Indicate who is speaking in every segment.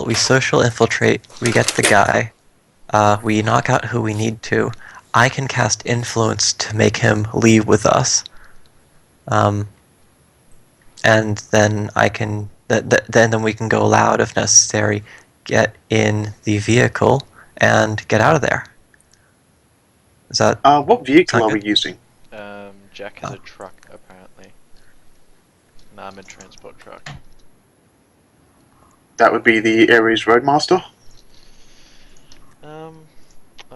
Speaker 1: we social infiltrate, we get the guy, we knock out who we need to. I can cast influence to make him leave with us. And then I can then we can go loud if necessary, get in the vehicle and get out of there. Is that
Speaker 2: What vehicle
Speaker 1: sound
Speaker 2: are we
Speaker 1: good?
Speaker 2: using?
Speaker 3: Jack has a truck, apparently. An armored transport truck.
Speaker 2: That would be the Ares Roadmaster.
Speaker 3: I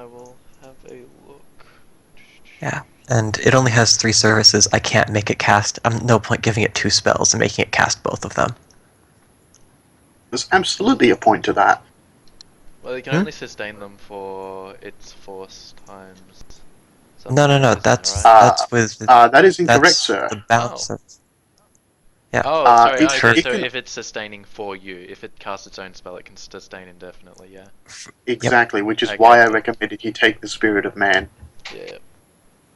Speaker 3: will have a look.
Speaker 1: Yeah. And it only has 3 services. I can't make it cast. No point giving it 2 spells and making it cast both of them.
Speaker 2: There's absolutely a point to that.
Speaker 3: Well, you can only sustain them for its force times.
Speaker 1: No,
Speaker 3: something,
Speaker 1: that's
Speaker 3: right?
Speaker 1: that's with
Speaker 2: That is incorrect,
Speaker 1: that's
Speaker 2: sir.
Speaker 1: the bounce. Yeah.
Speaker 3: Oh, sorry.
Speaker 2: it-
Speaker 3: Okay,
Speaker 2: it
Speaker 3: so
Speaker 2: can-
Speaker 3: if it's sustaining for you, if it casts its own spell, it can sustain indefinitely. Yeah.
Speaker 2: Exactly, which is
Speaker 3: Okay,
Speaker 2: why I
Speaker 3: cool.
Speaker 2: recommended you take the Spirit of Man.
Speaker 3: Yeah.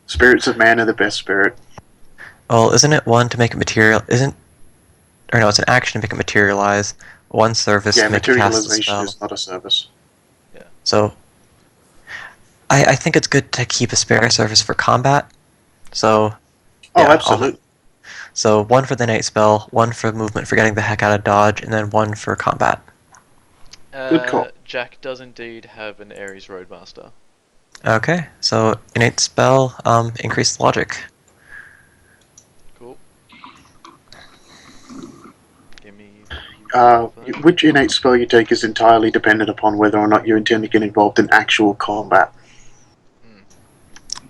Speaker 2: Spirits of Man are the best spirit.
Speaker 1: Well, isn't it one to make it material? Or no, it's an action to make it materialize. One service
Speaker 2: Yeah,
Speaker 1: to make it cast a
Speaker 2: materialization
Speaker 1: spell.
Speaker 2: is not a service.
Speaker 1: So, I think it's good to keep a spare service for combat. So,
Speaker 2: Oh,
Speaker 1: yeah,
Speaker 2: absolutely.
Speaker 1: so 1 for the innate spell, 1 for movement for getting the heck out of dodge, and then 1 for combat.
Speaker 2: Good call.
Speaker 3: Jack does indeed have an Ares Roadmaster.
Speaker 1: Okay, so innate spell, increased logic.
Speaker 3: Cool. Give me.
Speaker 2: Which innate spell you take is entirely dependent upon whether or not you intend to get involved in actual combat.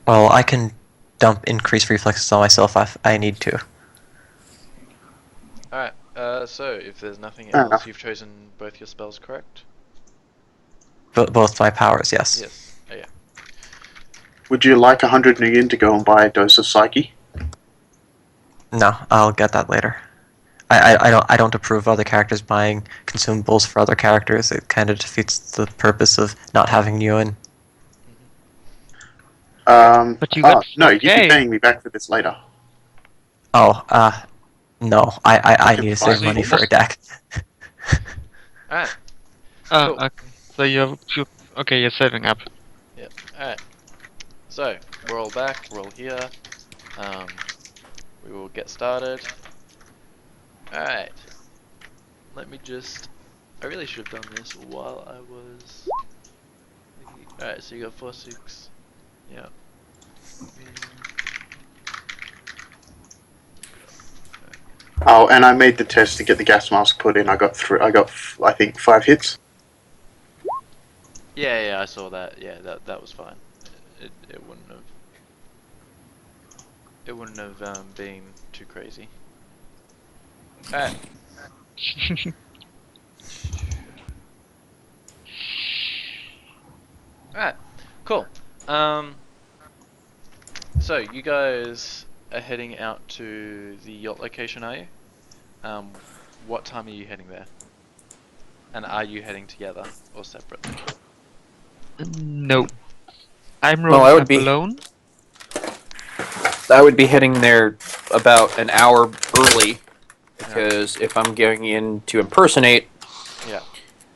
Speaker 1: Well, I can dump increased reflexes on myself if I need to.
Speaker 3: Alright, so if there's nothing
Speaker 2: Fair
Speaker 3: else,
Speaker 2: enough.
Speaker 3: you've chosen both your spells, correct?
Speaker 1: Both my powers, yes.
Speaker 3: Yes. Oh, yeah.
Speaker 2: Would you like 100 million to go and buy a dose of Psyche?
Speaker 1: No, I'll get that later. I don't approve other characters buying consumables for other characters. It kind of defeats the purpose of not having Ewan.
Speaker 4: But you got
Speaker 2: No, you'd be
Speaker 4: 4K.
Speaker 2: paying me back for this later.
Speaker 1: Oh, no. I need to save
Speaker 2: Fine.
Speaker 1: money for a deck.
Speaker 3: Alright,
Speaker 4: Oh,
Speaker 3: Cool.
Speaker 4: okay. So okay, you're saving up.
Speaker 3: yep. Alright. So, we're all back, we're all here. We will get started. Alright. Let me just... I really should have done this while I was... Alright, so you got 4, 6... Yeah.
Speaker 2: Oh, and I made the test to get the gas mask put in. I got, I think, 5 hits.
Speaker 3: Yeah, I saw that. Yeah, that was fine. It wouldn't have... It wouldn't have been too crazy. Alright. Alright, cool. So you guys are heading out to the yacht location, are you? What time are you heading there? And are you heading together or separately?
Speaker 4: No. I'm
Speaker 5: Well,
Speaker 4: rolling
Speaker 5: I would
Speaker 4: up
Speaker 5: be-
Speaker 4: alone.
Speaker 5: I would be heading there about an hour early, because if I'm going in to impersonate,
Speaker 3: Yeah.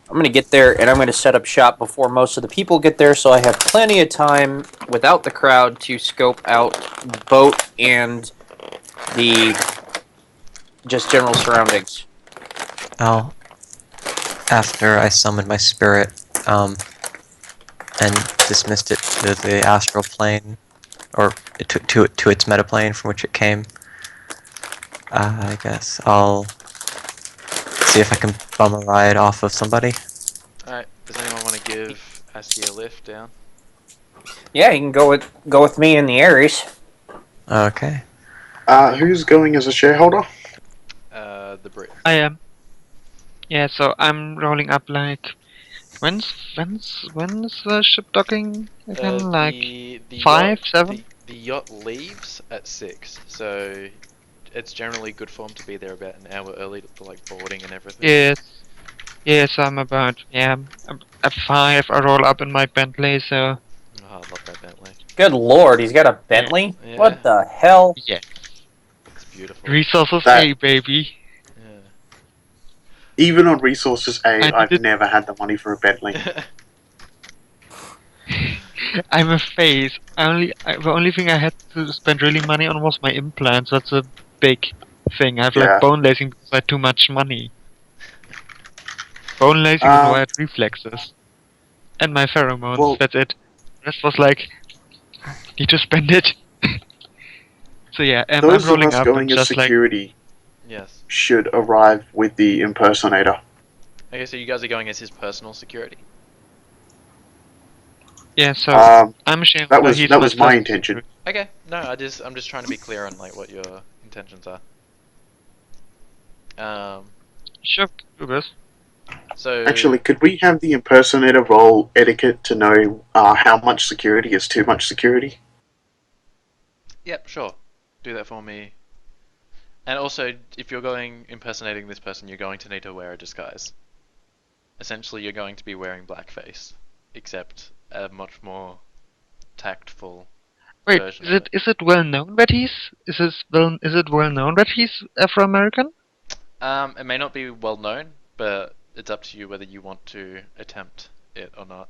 Speaker 5: I'm going to get there and I'm going to set up shop before most of the people get there, so I have plenty of time without the crowd to scope out the boat and the just general surroundings.
Speaker 1: I'll, after I summoned my spirit, and dismissed it to the astral plane, or to its metaplane from which it came, I guess I'll see if I can bum a ride off of somebody.
Speaker 3: Alright, does anyone want to give Asky a lift down?
Speaker 5: Yeah, you can go with me in the Ares.
Speaker 1: Okay.
Speaker 2: Who's going as a shareholder?
Speaker 3: The Brit.
Speaker 4: I am. Yeah, so I'm rolling up like. When's the ship docking again? Like
Speaker 3: the
Speaker 4: 5,
Speaker 3: yacht,
Speaker 4: 7?
Speaker 3: The yacht leaves at 6, so it's generally good form to be there about an hour early for like boarding and everything.
Speaker 4: Yes, I'm about at 5. I roll up in my Bentley, so
Speaker 3: Oh, I love that Bentley.
Speaker 5: Good lord, he's got a Bentley?
Speaker 3: Yeah.
Speaker 5: What the hell?
Speaker 4: yeah.
Speaker 3: It's beautiful.
Speaker 4: Resources
Speaker 2: That-
Speaker 4: A, baby.
Speaker 3: Yeah.
Speaker 2: Even on Resources A,
Speaker 4: I
Speaker 2: I've
Speaker 4: did-
Speaker 2: never had the money for a Bentley.
Speaker 4: I'm a phase. The only thing I had to spend really money on was my implants. That's a big thing. I have
Speaker 2: Yeah.
Speaker 4: like bone lacing because I had too much money. Bone lacing and wired reflexes. And my pheromones,
Speaker 2: Well-
Speaker 4: that's it. The rest was like, need to spend it. So yeah, I'm
Speaker 2: Those of
Speaker 4: rolling
Speaker 2: us
Speaker 4: up
Speaker 2: going
Speaker 4: and
Speaker 2: as
Speaker 4: just like,
Speaker 2: security
Speaker 3: Yes.
Speaker 2: should arrive with the impersonator.
Speaker 3: Okay, so you guys are going as his personal security.
Speaker 4: yeah, so
Speaker 2: Um,
Speaker 4: I'm ashamed
Speaker 2: that was
Speaker 4: he's
Speaker 2: that was my
Speaker 4: first
Speaker 2: intention.
Speaker 4: security.
Speaker 3: Okay, no, I'm just trying to be clear on like what your intentions are.
Speaker 4: Sure, do this.
Speaker 3: So
Speaker 2: Actually, could we have the impersonator roll etiquette to know how much security is too much security?
Speaker 3: yep, sure, do that for me. And also, if you're going impersonating this person, you're going to need to wear a disguise. Essentially, you're going to be wearing blackface, except a much more tactful
Speaker 4: Wait,
Speaker 3: version
Speaker 4: is
Speaker 3: of
Speaker 4: it well known that is it well known that he's Afro American?
Speaker 3: It may not be well known, but it's up to you whether you want to attempt it or not.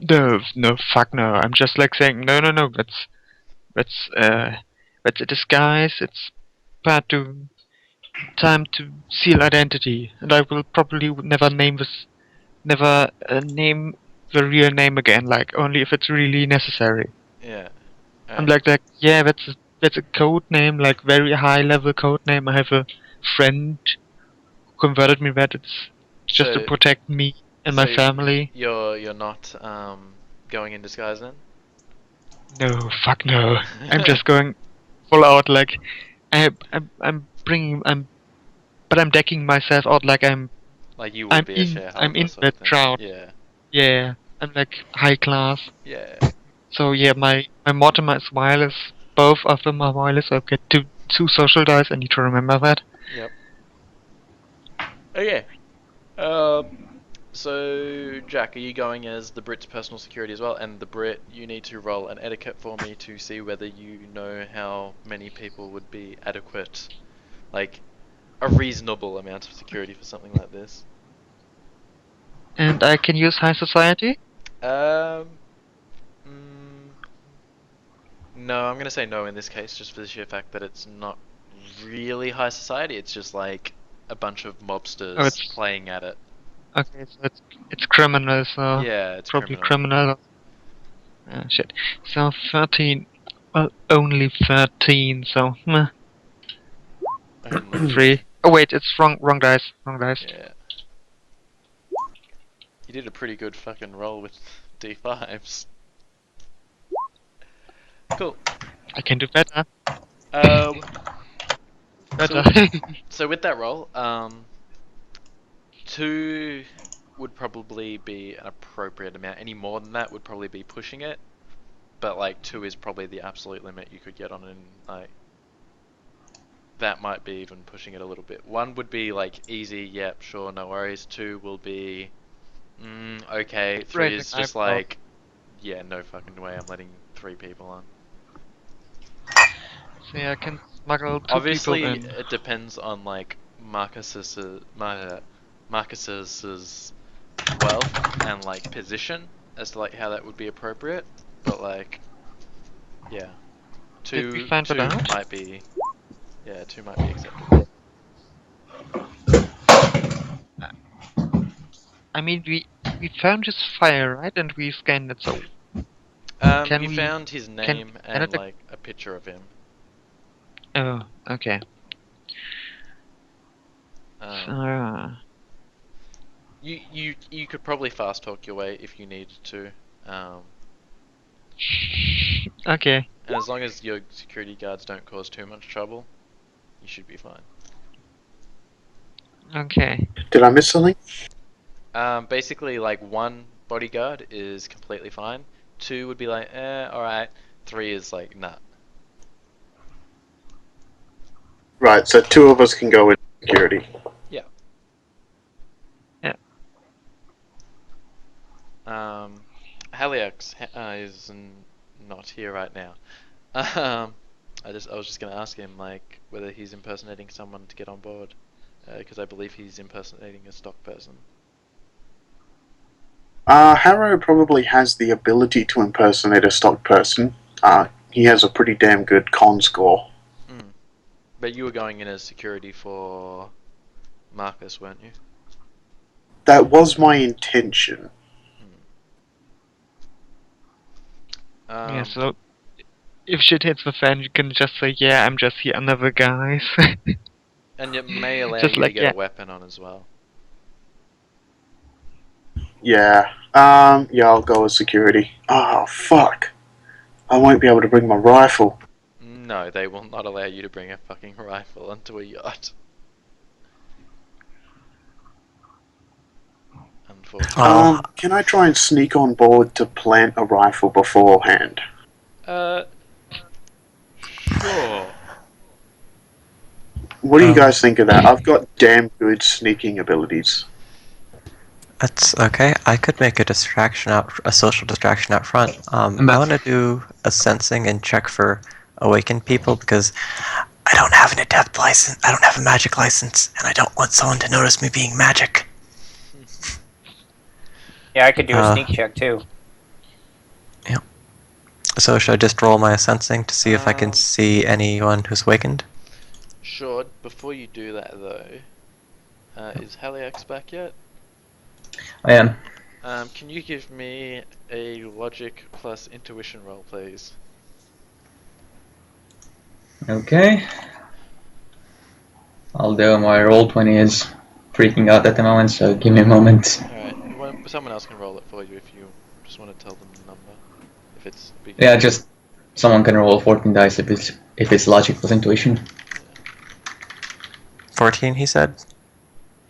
Speaker 4: No, fuck no. I'm just like saying no. That's a disguise. It's time to seal identity, and I will probably never name the real name again. Like only if it's really necessary.
Speaker 3: Yeah.
Speaker 4: I'm
Speaker 3: Alright.
Speaker 4: like yeah, that's a code name, like very high level code name. I have a friend who converted me that. It's just to
Speaker 3: So-
Speaker 4: protect me and my
Speaker 3: so
Speaker 4: family.
Speaker 3: You're not going in disguise then?
Speaker 4: No, fuck no. I'm just going full out like I'm bringing but I'm decking myself out like
Speaker 3: Like you would be a
Speaker 4: I'm
Speaker 3: shareholder
Speaker 4: in
Speaker 3: sort
Speaker 4: that
Speaker 3: of thing.
Speaker 4: crowd.
Speaker 3: Yeah.
Speaker 4: Yeah, I'm like high class.
Speaker 3: Yeah.
Speaker 4: So yeah, my motto, my smile is both of them are wireless. So I've got two social dice. I need to remember that.
Speaker 3: Yep. Okay. So Jack, are you going as the Brit's personal security as well? And the Brit, you need to roll an etiquette for me to see whether you know how many people would be adequate, like a reasonable amount of security for something like this.
Speaker 4: And I can use high society.
Speaker 3: Um. No, I'm gonna say no in this case, just for the sheer fact that it's not really high society. It's just like a bunch of mobsters
Speaker 4: Oh, it's-
Speaker 3: playing at it.
Speaker 4: Okay, so it's criminal. So
Speaker 3: Yeah, it's
Speaker 4: probably
Speaker 3: criminal.
Speaker 4: criminal. Shit. So 13. Well, only 13. So meh,
Speaker 3: Only-
Speaker 4: 3. Oh wait, it's wrong dice. Wrong dice.
Speaker 3: Yeah. You did a pretty good fucking roll with D5s. Cool.
Speaker 4: I can do better.
Speaker 3: Um,
Speaker 4: Better.
Speaker 3: so with that roll, 2 would probably be an appropriate amount. Any more than that would probably be pushing it. But like 2 is probably the absolute limit you could get on, and like that might be even pushing it a little bit. 1 would be like easy, yep, sure, no worries. 2 will be okay. 3
Speaker 4: Right,
Speaker 3: is
Speaker 4: like,
Speaker 3: just
Speaker 4: I've got-
Speaker 3: like, yeah, no fucking way I'm letting 3 people on.
Speaker 4: So yeah, I can smuggle 2
Speaker 3: Obviously,
Speaker 4: people in.
Speaker 3: it depends on like Marcus's wealth and like position as to like how that would be appropriate. But like, yeah,
Speaker 4: Did we
Speaker 3: 2
Speaker 4: find that out?
Speaker 3: might be, yeah, 2 might be acceptable.
Speaker 4: I mean, we found his fire, right? And we scanned it. So Can
Speaker 3: You
Speaker 4: we-
Speaker 3: found his name
Speaker 4: can
Speaker 3: and
Speaker 4: it-
Speaker 3: like a picture of him.
Speaker 4: oh, okay.
Speaker 3: Um, you could probably fast talk your way if you needed to.
Speaker 4: Okay.
Speaker 3: And as long as your security guards don't cause too much trouble, you should be fine.
Speaker 4: Okay.
Speaker 2: Did I miss something?
Speaker 3: Basically, like 1 bodyguard is completely fine. 2 would be like, alright. 3 is like, nah.
Speaker 2: Right, so 2 of us can go with security.
Speaker 3: Haliax is not here right now. I was just gonna ask him like whether he's impersonating someone to get on board, because I believe he's impersonating a stock person.
Speaker 2: Harrow probably has the ability to impersonate a stock person. He has a pretty damn good con score.
Speaker 3: But you were going in as security for Marcus, weren't you?
Speaker 2: That was my intention.
Speaker 4: Yeah, so if shit hits the fan, you can just say, yeah, I'm just here, another guys.
Speaker 3: And it may allow
Speaker 4: Just
Speaker 3: you
Speaker 4: like,
Speaker 3: to get
Speaker 4: yeah.
Speaker 3: a weapon on as well.
Speaker 2: Yeah. Yeah, I'll go with security. Oh, fuck. I won't be able to bring my rifle.
Speaker 3: No, they will not allow you to bring a fucking rifle onto a yacht. Unfortunately.
Speaker 1: Well,
Speaker 2: Can I try and sneak on board to plant a rifle beforehand?
Speaker 3: Sure.
Speaker 2: What do you guys think of that? I've got damn good sneaking abilities.
Speaker 1: that's okay. I could make a social distraction out front. I want to do a sensing and check for awakened people because I don't have an adept license. I don't have a magic license, and I don't want someone to notice me being magic.
Speaker 5: Yeah, I could do a sneak check too.
Speaker 1: So should I just roll my sensing to see if I can see anyone who's awakened?
Speaker 3: Sure. Before you do that, though, is Haliax back yet?
Speaker 6: I am.
Speaker 3: Can you give me a logic plus intuition roll, please?
Speaker 6: Okay. Although my roll 20 is freaking out at the moment, so give me a moment.
Speaker 3: Alright, someone else can roll it for you if you just want to tell them the number. If it's big.
Speaker 6: Yeah, just someone can roll 14 dice if it's logic plus intuition.
Speaker 1: 14, he said?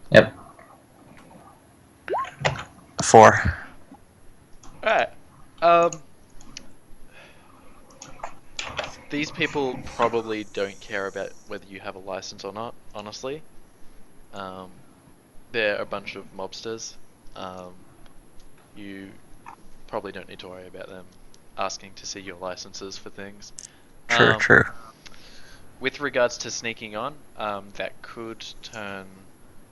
Speaker 6: Yep.
Speaker 1: 4.
Speaker 3: Alright. These people probably don't care about whether you have a license or not, honestly. They're a bunch of mobsters. You probably don't need to worry about them asking to see your licenses for things.
Speaker 1: True.
Speaker 3: With regards to sneaking on, that could turn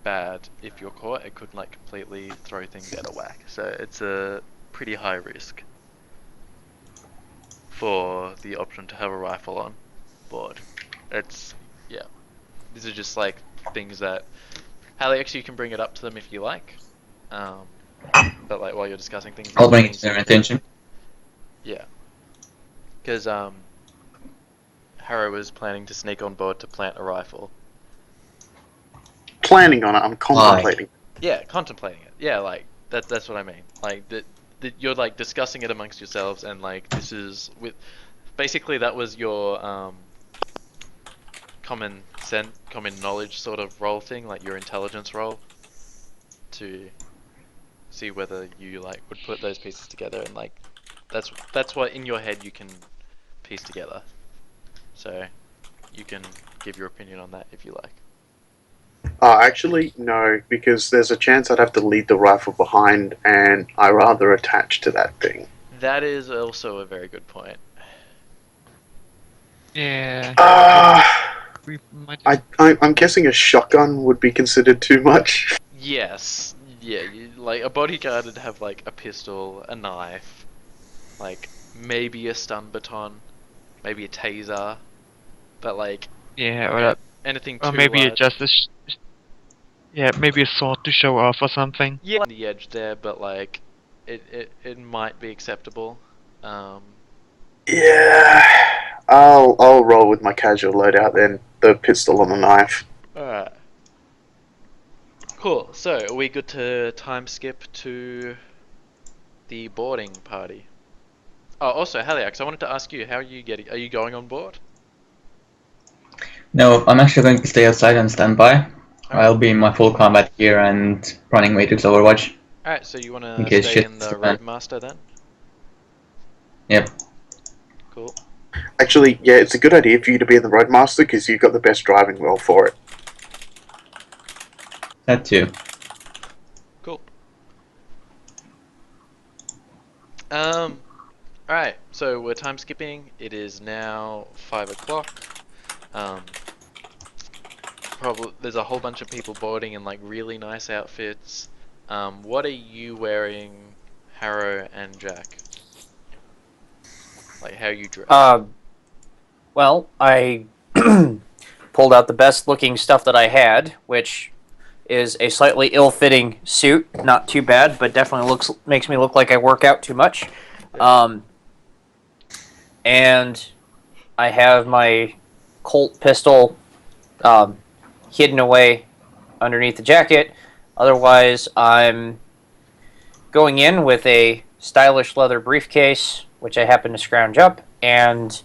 Speaker 3: bad if you're caught. It could like completely throw things out of whack. So it's a pretty high risk for the option to have a rifle on board. Yeah. These are just like things that Alex, you can bring it up to them if you like. But like while you're discussing things,
Speaker 6: I'll bring it to their attention.
Speaker 3: Yeah. Because Harrow was planning to sneak on board to plant a rifle.
Speaker 2: Planning on it, I'm contemplating.
Speaker 3: Yeah, contemplating it. Yeah, like that's what I mean. Like that you're like discussing it amongst yourselves, and like this is with basically that was your common knowledge sort of role thing, like your intelligence role, to see whether you like would put those pieces together, and like that's what in your head you can piece together. So you can give your opinion on that if you like.
Speaker 2: Actually, no, because there's a chance I'd have to leave the rifle behind, and I rather attach to that thing.
Speaker 3: That is also a very good point.
Speaker 4: Yeah. We might.
Speaker 2: I'm guessing a shotgun would be considered too much.
Speaker 3: Yes. Yeah, like a bodyguard would have like a pistol, a knife, like maybe a stun baton, maybe a taser, but like
Speaker 4: Yeah,
Speaker 3: anything too
Speaker 4: or maybe
Speaker 3: large.
Speaker 4: just maybe a sword to show off or something.
Speaker 3: Yeah, on the edge there, but like it might be acceptable.
Speaker 2: Yeah, I'll roll with my casual loadout then. The pistol and the knife.
Speaker 3: Alright. Cool. So, are we good to time skip to the boarding party? Oh, also, Haliax, I wanted to ask you, how are you getting? Are you going on board?
Speaker 6: No, I'm actually going to stay outside and stand by.
Speaker 3: Alright.
Speaker 6: I'll be in my full combat gear and running Matrix Overwatch.
Speaker 3: Alright, so you want
Speaker 6: In
Speaker 3: to
Speaker 6: case
Speaker 3: stay
Speaker 6: shit
Speaker 3: in the
Speaker 6: hits the fan.
Speaker 3: Roadmaster then?
Speaker 6: Yep.
Speaker 3: Cool.
Speaker 2: Actually, yeah, it's a good idea for you to be in the Roadmaster because you've got the best driving role for it.
Speaker 6: That too.
Speaker 3: Cool. Alright, so we're time skipping. It is now 5 o'clock. probably there's a whole bunch of people boarding in like really nice outfits. What are you wearing, Harrow and Jack? Like, how are you dressed?
Speaker 5: Well, I pulled out the best looking stuff that I had, which is a slightly ill-fitting suit. Not too bad, but definitely makes me look like I work out too much. And I have my Colt pistol hidden away underneath the jacket. Otherwise, I'm going in with a stylish leather briefcase, which I happen to scrounge up, and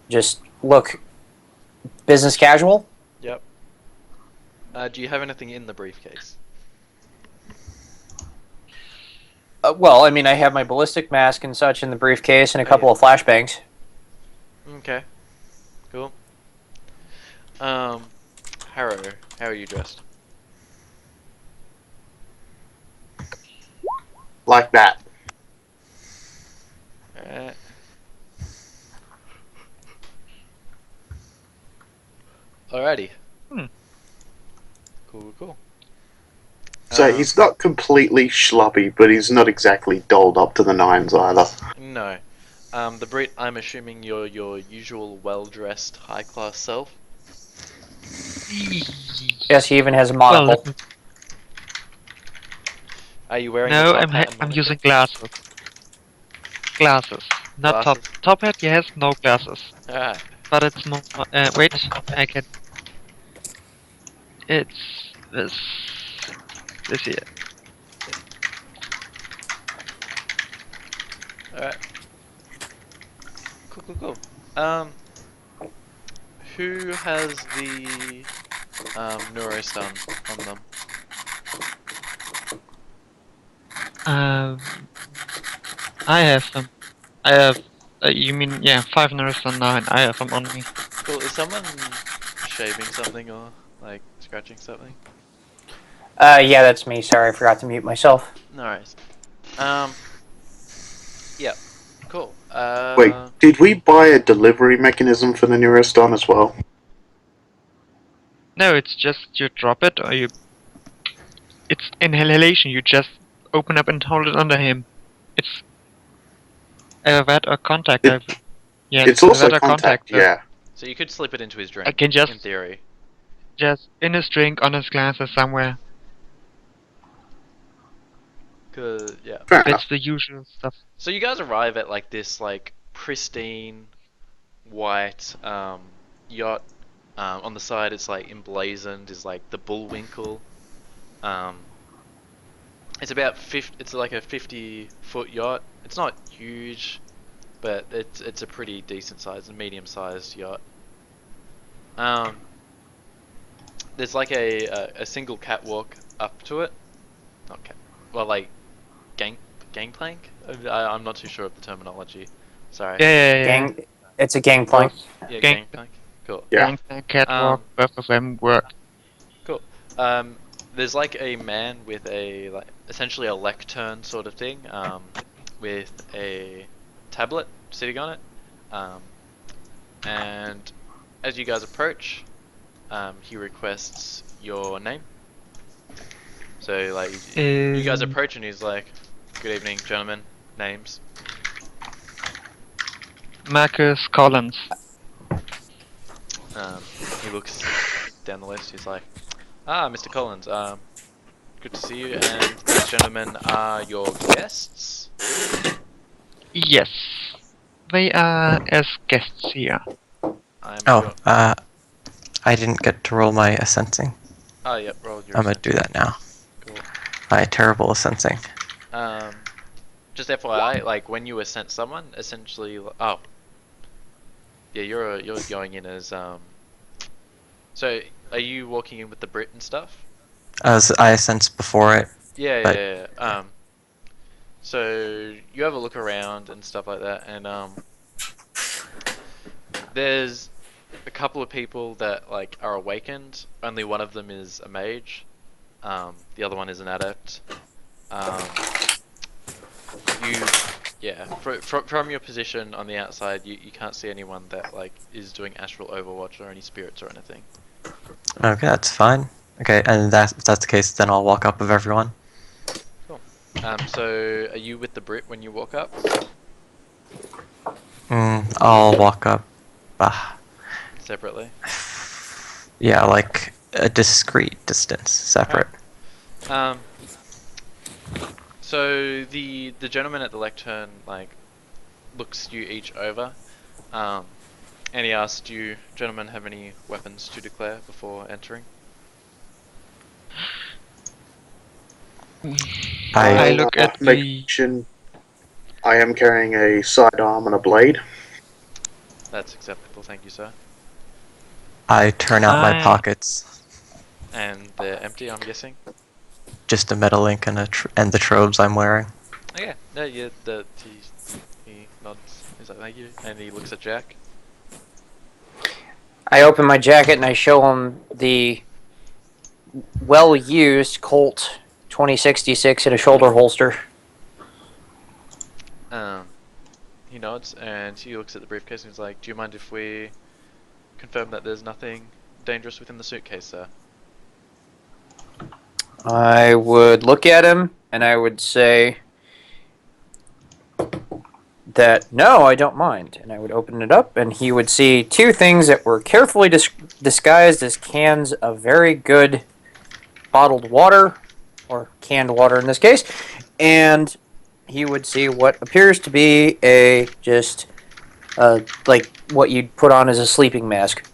Speaker 5: just look business casual.
Speaker 3: Yep. Do you have anything in the briefcase?
Speaker 5: Well, I mean, I have my ballistic mask and such in the briefcase and a couple of flashbangs.
Speaker 3: Okay. Cool. Harrow, how are you dressed?
Speaker 2: Like that.
Speaker 3: Alright. Alrighty. Cool.
Speaker 2: So he's not completely schloppy, but he's not exactly dolled up to the nines either.
Speaker 3: No. The Brit, I'm assuming you're your usual well-dressed, high-class self.
Speaker 5: Yes, he even has a
Speaker 4: Well,
Speaker 5: monocle.
Speaker 4: let me-
Speaker 3: Are you wearing
Speaker 4: no,
Speaker 3: the top
Speaker 4: I'm
Speaker 3: hat and
Speaker 4: I'm
Speaker 3: monocle?
Speaker 4: using glasses. Glasses, not
Speaker 3: Glasses?
Speaker 4: top hat. He has no glasses,
Speaker 3: Alright.
Speaker 4: but it's more. Wait, I can. It's this here.
Speaker 3: Alright. Cool. Who has the neurostun on them?
Speaker 4: I have them. I have. You mean 5 nerves and 9? I have them on me.
Speaker 3: Cool. Is someone shaving something or like scratching something?
Speaker 5: Yeah, that's me. Sorry, I forgot to mute myself.
Speaker 3: No worries. Yeah. Cool.
Speaker 2: Wait, did we buy a delivery mechanism for the Neuroston as well?
Speaker 4: No, it's just you drop it or you. It's inhalation. You just open up and hold it under him. It's that or contact.
Speaker 2: It's also
Speaker 4: that or
Speaker 2: contact,
Speaker 4: so
Speaker 2: yeah.
Speaker 3: So you could slip it into his drink.
Speaker 4: I can just
Speaker 3: in theory.
Speaker 4: just in his drink, on his glasses somewhere.
Speaker 3: Cause yeah.
Speaker 2: Fair enough.
Speaker 4: That's the usual stuff.
Speaker 3: So you guys arrive at like this like pristine white yacht. On the side it's like emblazoned is like the Bullwinkle. It's about it's like a 50-foot yacht. It's not huge, but it's a pretty decent size, a medium-sized yacht. There's like a single catwalk up to it. Not cat. Well, like gangplank. I'm not too sure of the terminology. Sorry.
Speaker 4: Yeah.
Speaker 5: It's a gangplank.
Speaker 3: Yeah,
Speaker 4: Gang-
Speaker 3: gangplank. Cool.
Speaker 2: Yeah.
Speaker 4: Catwalk, both of them work.
Speaker 3: Cool. There's like a man with a like essentially a lectern sort of thing, with a tablet sitting on it, and as you guys approach, he requests your name. So like you guys approach and he's like, "Good evening, gentlemen. Names."
Speaker 4: Marcus Collins.
Speaker 3: He looks down the list. He's like, "Ah, Mr. Collins. Good to see you. And these gentlemen are your guests."
Speaker 4: Yes, they are as guests here.
Speaker 3: I'm
Speaker 1: Oh,
Speaker 3: your-
Speaker 1: I didn't get to roll my sensing.
Speaker 3: Oh, yep. Roll your.
Speaker 1: I'm gonna do that now.
Speaker 3: Cool.
Speaker 1: My terrible sensing.
Speaker 3: Just FYI, like when you ascent someone, essentially, oh, yeah, you're going in as So, are you walking in with the Brit and stuff?
Speaker 1: As I sensed before it.
Speaker 3: Yeah,
Speaker 1: But-
Speaker 3: yeah. So you have a look around and stuff like that, and there's a couple of people that like are awakened. Only one of them is a mage. The other one is an adept. From your position on the outside, you can't see anyone that like is doing astral overwatch or any spirits or anything.
Speaker 1: Okay, that's fine. Okay, and if that's the case, then I'll walk up with everyone.
Speaker 3: So are you with the Brit when you walk up?
Speaker 1: I'll walk up.
Speaker 3: Separately?
Speaker 1: Yeah, like a discrete distance, separate.
Speaker 3: Um, so the gentleman at the lectern like looks you each over, and he asks, "Do you gentlemen have any weapons to declare before entering?"
Speaker 4: I
Speaker 1: I
Speaker 4: look at
Speaker 2: make
Speaker 4: the.
Speaker 2: mention I am carrying a sidearm and a blade.
Speaker 3: That's acceptable, thank you, sir.
Speaker 1: I turn out my
Speaker 4: I-
Speaker 1: pockets,
Speaker 3: And they're empty, I'm guessing.
Speaker 1: just a metal link and and the trobes I'm wearing.
Speaker 3: Okay, no, yeah, he nods. He's like, "Thank you," and he looks at Jack.
Speaker 5: I open my jacket and I show him the well-used Colt 2066 in a shoulder holster.
Speaker 3: He nods and he looks at the briefcase and he's like, "Do you mind if we confirm that there's nothing dangerous within the suitcase, sir?"
Speaker 5: I would look at him and I would say that no, I don't mind. And I would open it up and he would see two things that were carefully disguised as cans of very good bottled water, or canned water in this case, and he would see what appears to be a just like what you'd put on as a sleeping mask.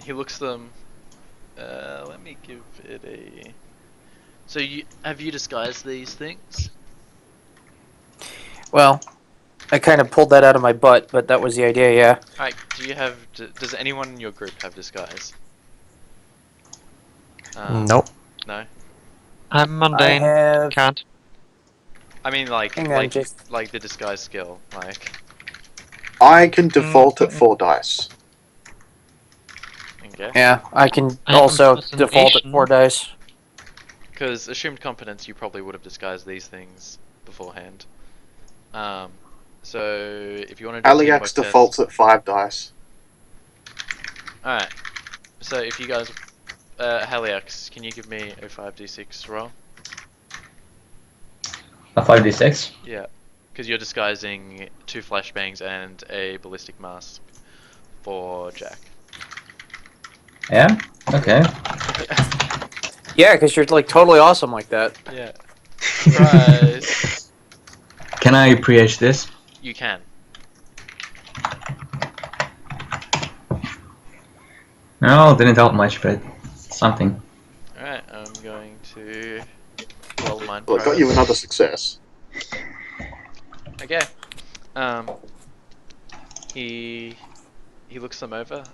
Speaker 3: He looks them. Let me give it a. So have you disguised these things?
Speaker 5: Well, I kind of pulled that out of my butt, but that was the idea, yeah.
Speaker 3: Alright, do you have? Does anyone in your group have disguise?
Speaker 1: Nope.
Speaker 3: No.
Speaker 4: I'm mundane.
Speaker 5: I have.
Speaker 4: Can't.
Speaker 3: I mean, like,
Speaker 5: Hang on, Jason.
Speaker 3: like the disguise skill, like.
Speaker 2: I can default at 4 dice.
Speaker 3: Okay.
Speaker 5: Yeah, I can
Speaker 4: I have
Speaker 5: also default at
Speaker 4: impersonation.
Speaker 5: 4 dice.
Speaker 3: Because assumed competence, you probably would have disguised these things beforehand. So if you want to do a teamwork
Speaker 2: Aliax
Speaker 3: test-
Speaker 2: defaults at 5 dice.
Speaker 3: Alright. So if you guys, Haliax, can you give me a 5d6 roll?
Speaker 6: A 5d6.
Speaker 3: Yeah. Because you're disguising 2 flashbangs and a ballistic mask for Jack.
Speaker 6: Yeah? Okay.
Speaker 5: Yeah, because you're like totally awesome like that.
Speaker 3: Yeah. Surprise!
Speaker 6: Can I pre-edge this?
Speaker 3: You can.
Speaker 6: No, didn't help much, but something.
Speaker 3: Alright, I'm going to roll mine
Speaker 2: Well, it got you another success.
Speaker 3: Okay. He looks them over,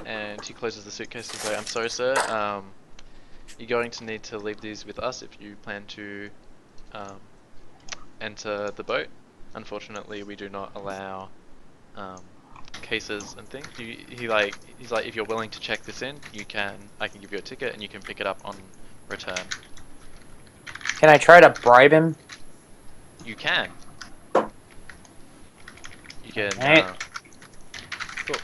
Speaker 3: and he closes the suitcase and says, "I'm sorry, sir. You're going to need to leave these with us if you plan to enter the boat. Unfortunately, we do not allow cases and things. He's like, if you're willing to check this in, I can give you a ticket and you can pick it up on return.
Speaker 5: Can I try to bribe him?
Speaker 3: You can. You can.
Speaker 5: Alright.
Speaker 3: Cool.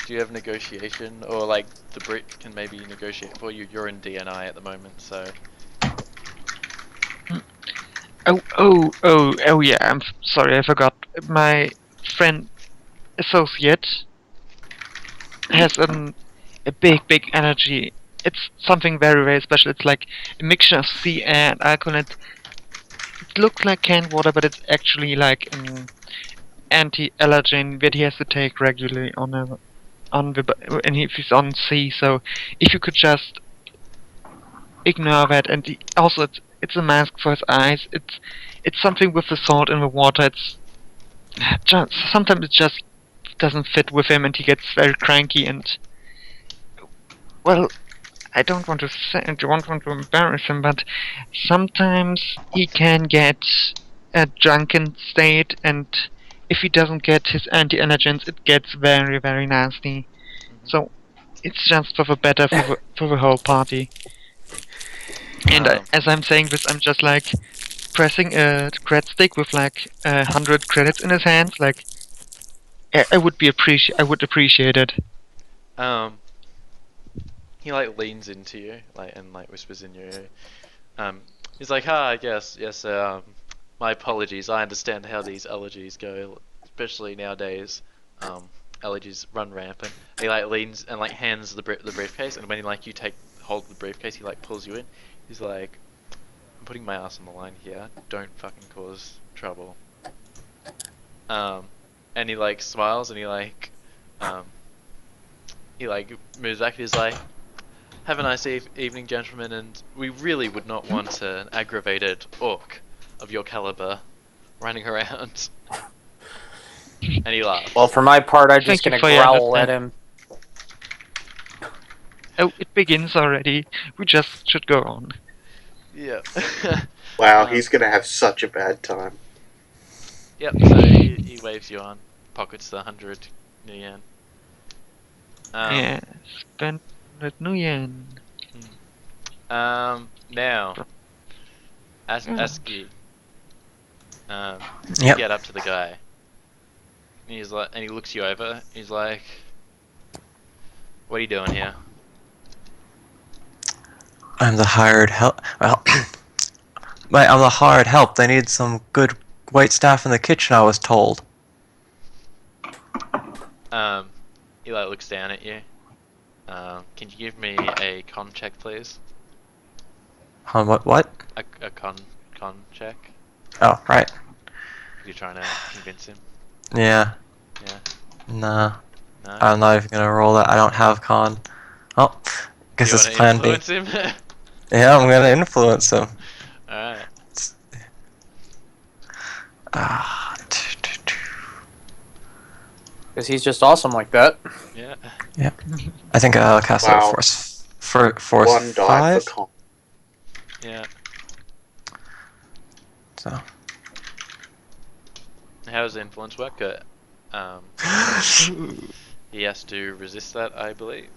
Speaker 3: Do you have negotiation, or like the Brit can maybe negotiate for you? You're in DNI at the moment, so.
Speaker 4: Oh, yeah, I'm sorry, I forgot. My friend associate has a big energy. It's something very special. It's like a mixture of sea air and alcohol. It looks like canned water, but it's actually like an anti-allergen that he has to take regularly and if he's on sea. So if you could just ignore that, and also it's a mask for his eyes. It's something with the salt in the water. It's just sometimes it just doesn't fit with him, and he gets very cranky. And well, I don't want to embarrass him, but sometimes he can get a drunken state, and if he doesn't get his anti-allergens, it gets very nasty. So it's just for the better for the whole party. And as I'm saying this, I'm just like pressing a cred stick with like 100 credits in his hands, like I would appreciate it.
Speaker 3: He like leans into you, like and like whispers in your ear. He's like, "Ah, yes. My apologies. I understand how these allergies go, especially nowadays. Allergies run rampant." He like leans and like hands the briefcase, and when you take hold of the briefcase, he like pulls you in. He's like, "I'm putting my ass on the line here. Don't fucking cause trouble." And he like smiles and he like moves back. He's like, "Have a nice evening, gentlemen, and we really would not want an aggravated orc of your caliber running around." And he laughs.
Speaker 5: Well, for my part, I'm just
Speaker 4: Thank you
Speaker 5: gonna
Speaker 4: for your
Speaker 5: growl at him.
Speaker 4: Oh, it begins already. We just should go on.
Speaker 3: Yeah.
Speaker 2: Wow, he's gonna have such a bad time.
Speaker 3: Yep, so he waves you on, pockets the 100 new yen.
Speaker 4: Yeah, spend 100 new yen.
Speaker 3: Now,
Speaker 4: Mm.
Speaker 3: Aski, you
Speaker 1: Yep.
Speaker 3: get up to the guy. And he's like, and he looks you over. He's like, "What are you doing here?"
Speaker 1: I'm the hired help. Well, I'm the hired help. They need some good white staff in the kitchen, I was told.
Speaker 3: He like looks down at you. Can you give me a con check, please?
Speaker 1: What?
Speaker 3: A con check.
Speaker 1: Oh, right.
Speaker 3: You're trying to convince him.
Speaker 1: Yeah.
Speaker 3: Yeah.
Speaker 1: Nah.
Speaker 3: No.
Speaker 1: I'm not even gonna roll that. I don't have con. Oh, guess
Speaker 3: You
Speaker 1: it's
Speaker 3: want to
Speaker 1: plan B.
Speaker 3: influence him?
Speaker 1: Yeah, I'm gonna influence him.
Speaker 3: Alright.
Speaker 1: Ah.
Speaker 5: Because he's just awesome like that.
Speaker 3: Yeah.
Speaker 1: I think I'll cast out
Speaker 2: Wow.
Speaker 1: force
Speaker 2: One die
Speaker 1: 5.
Speaker 2: for con.
Speaker 3: Yeah.
Speaker 1: So.
Speaker 3: How does influence work? He has to resist that, I believe,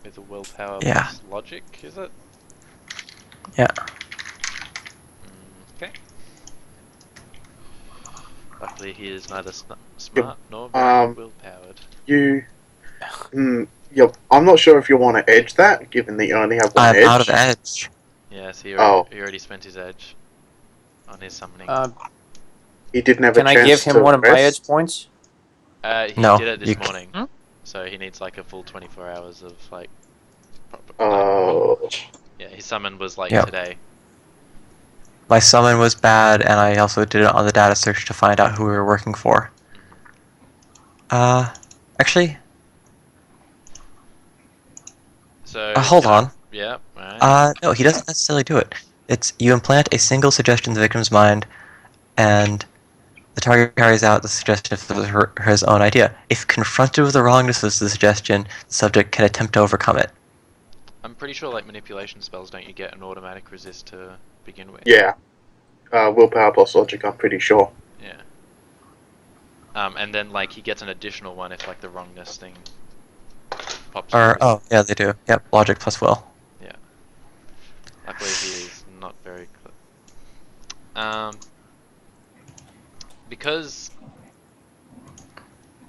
Speaker 3: with a willpower
Speaker 1: Yeah.
Speaker 3: plus logic, is it?
Speaker 1: Yeah.
Speaker 3: Okay. Luckily, he is neither smart nor very
Speaker 2: Um,
Speaker 3: will-powered.
Speaker 2: I'm not sure if you want to edge that, given that you only have one
Speaker 1: I'm
Speaker 2: edge.
Speaker 1: out of edge.
Speaker 3: Yes, he
Speaker 2: Oh.
Speaker 3: already spent his edge on his summoning.
Speaker 2: He didn't have
Speaker 5: Can
Speaker 2: a
Speaker 5: I
Speaker 2: chance
Speaker 5: give him
Speaker 2: to
Speaker 5: one of my
Speaker 2: rest.
Speaker 5: edge points?
Speaker 3: He
Speaker 1: no,
Speaker 3: did it this
Speaker 1: you
Speaker 3: morning,
Speaker 4: Hmm?
Speaker 3: so he needs like a full 24 hours of like.
Speaker 2: Oh,
Speaker 3: Yeah, his summon was like
Speaker 1: Yep.
Speaker 3: today.
Speaker 1: My summon was bad, and I also did it on the data search to find out who we were working for. Actually,
Speaker 3: So.
Speaker 1: hold
Speaker 3: can I-
Speaker 1: on.
Speaker 3: Yeah. Alright.
Speaker 1: No, he doesn't necessarily do it. It's you implant a single suggestion in the victim's mind, and the target carries out the suggestion of his own idea. If confronted with the wrongness of the suggestion, the subject can attempt to overcome it.
Speaker 3: I'm pretty sure like manipulation spells don't you get an automatic resist to begin with?
Speaker 2: yeah. Willpower plus logic, I'm pretty sure.
Speaker 3: Yeah. And then like he gets an additional one if like the wrongness thing pops up.
Speaker 1: Oh, yeah, they do. Yep, logic plus will.
Speaker 3: Luckily he is not very clear. Because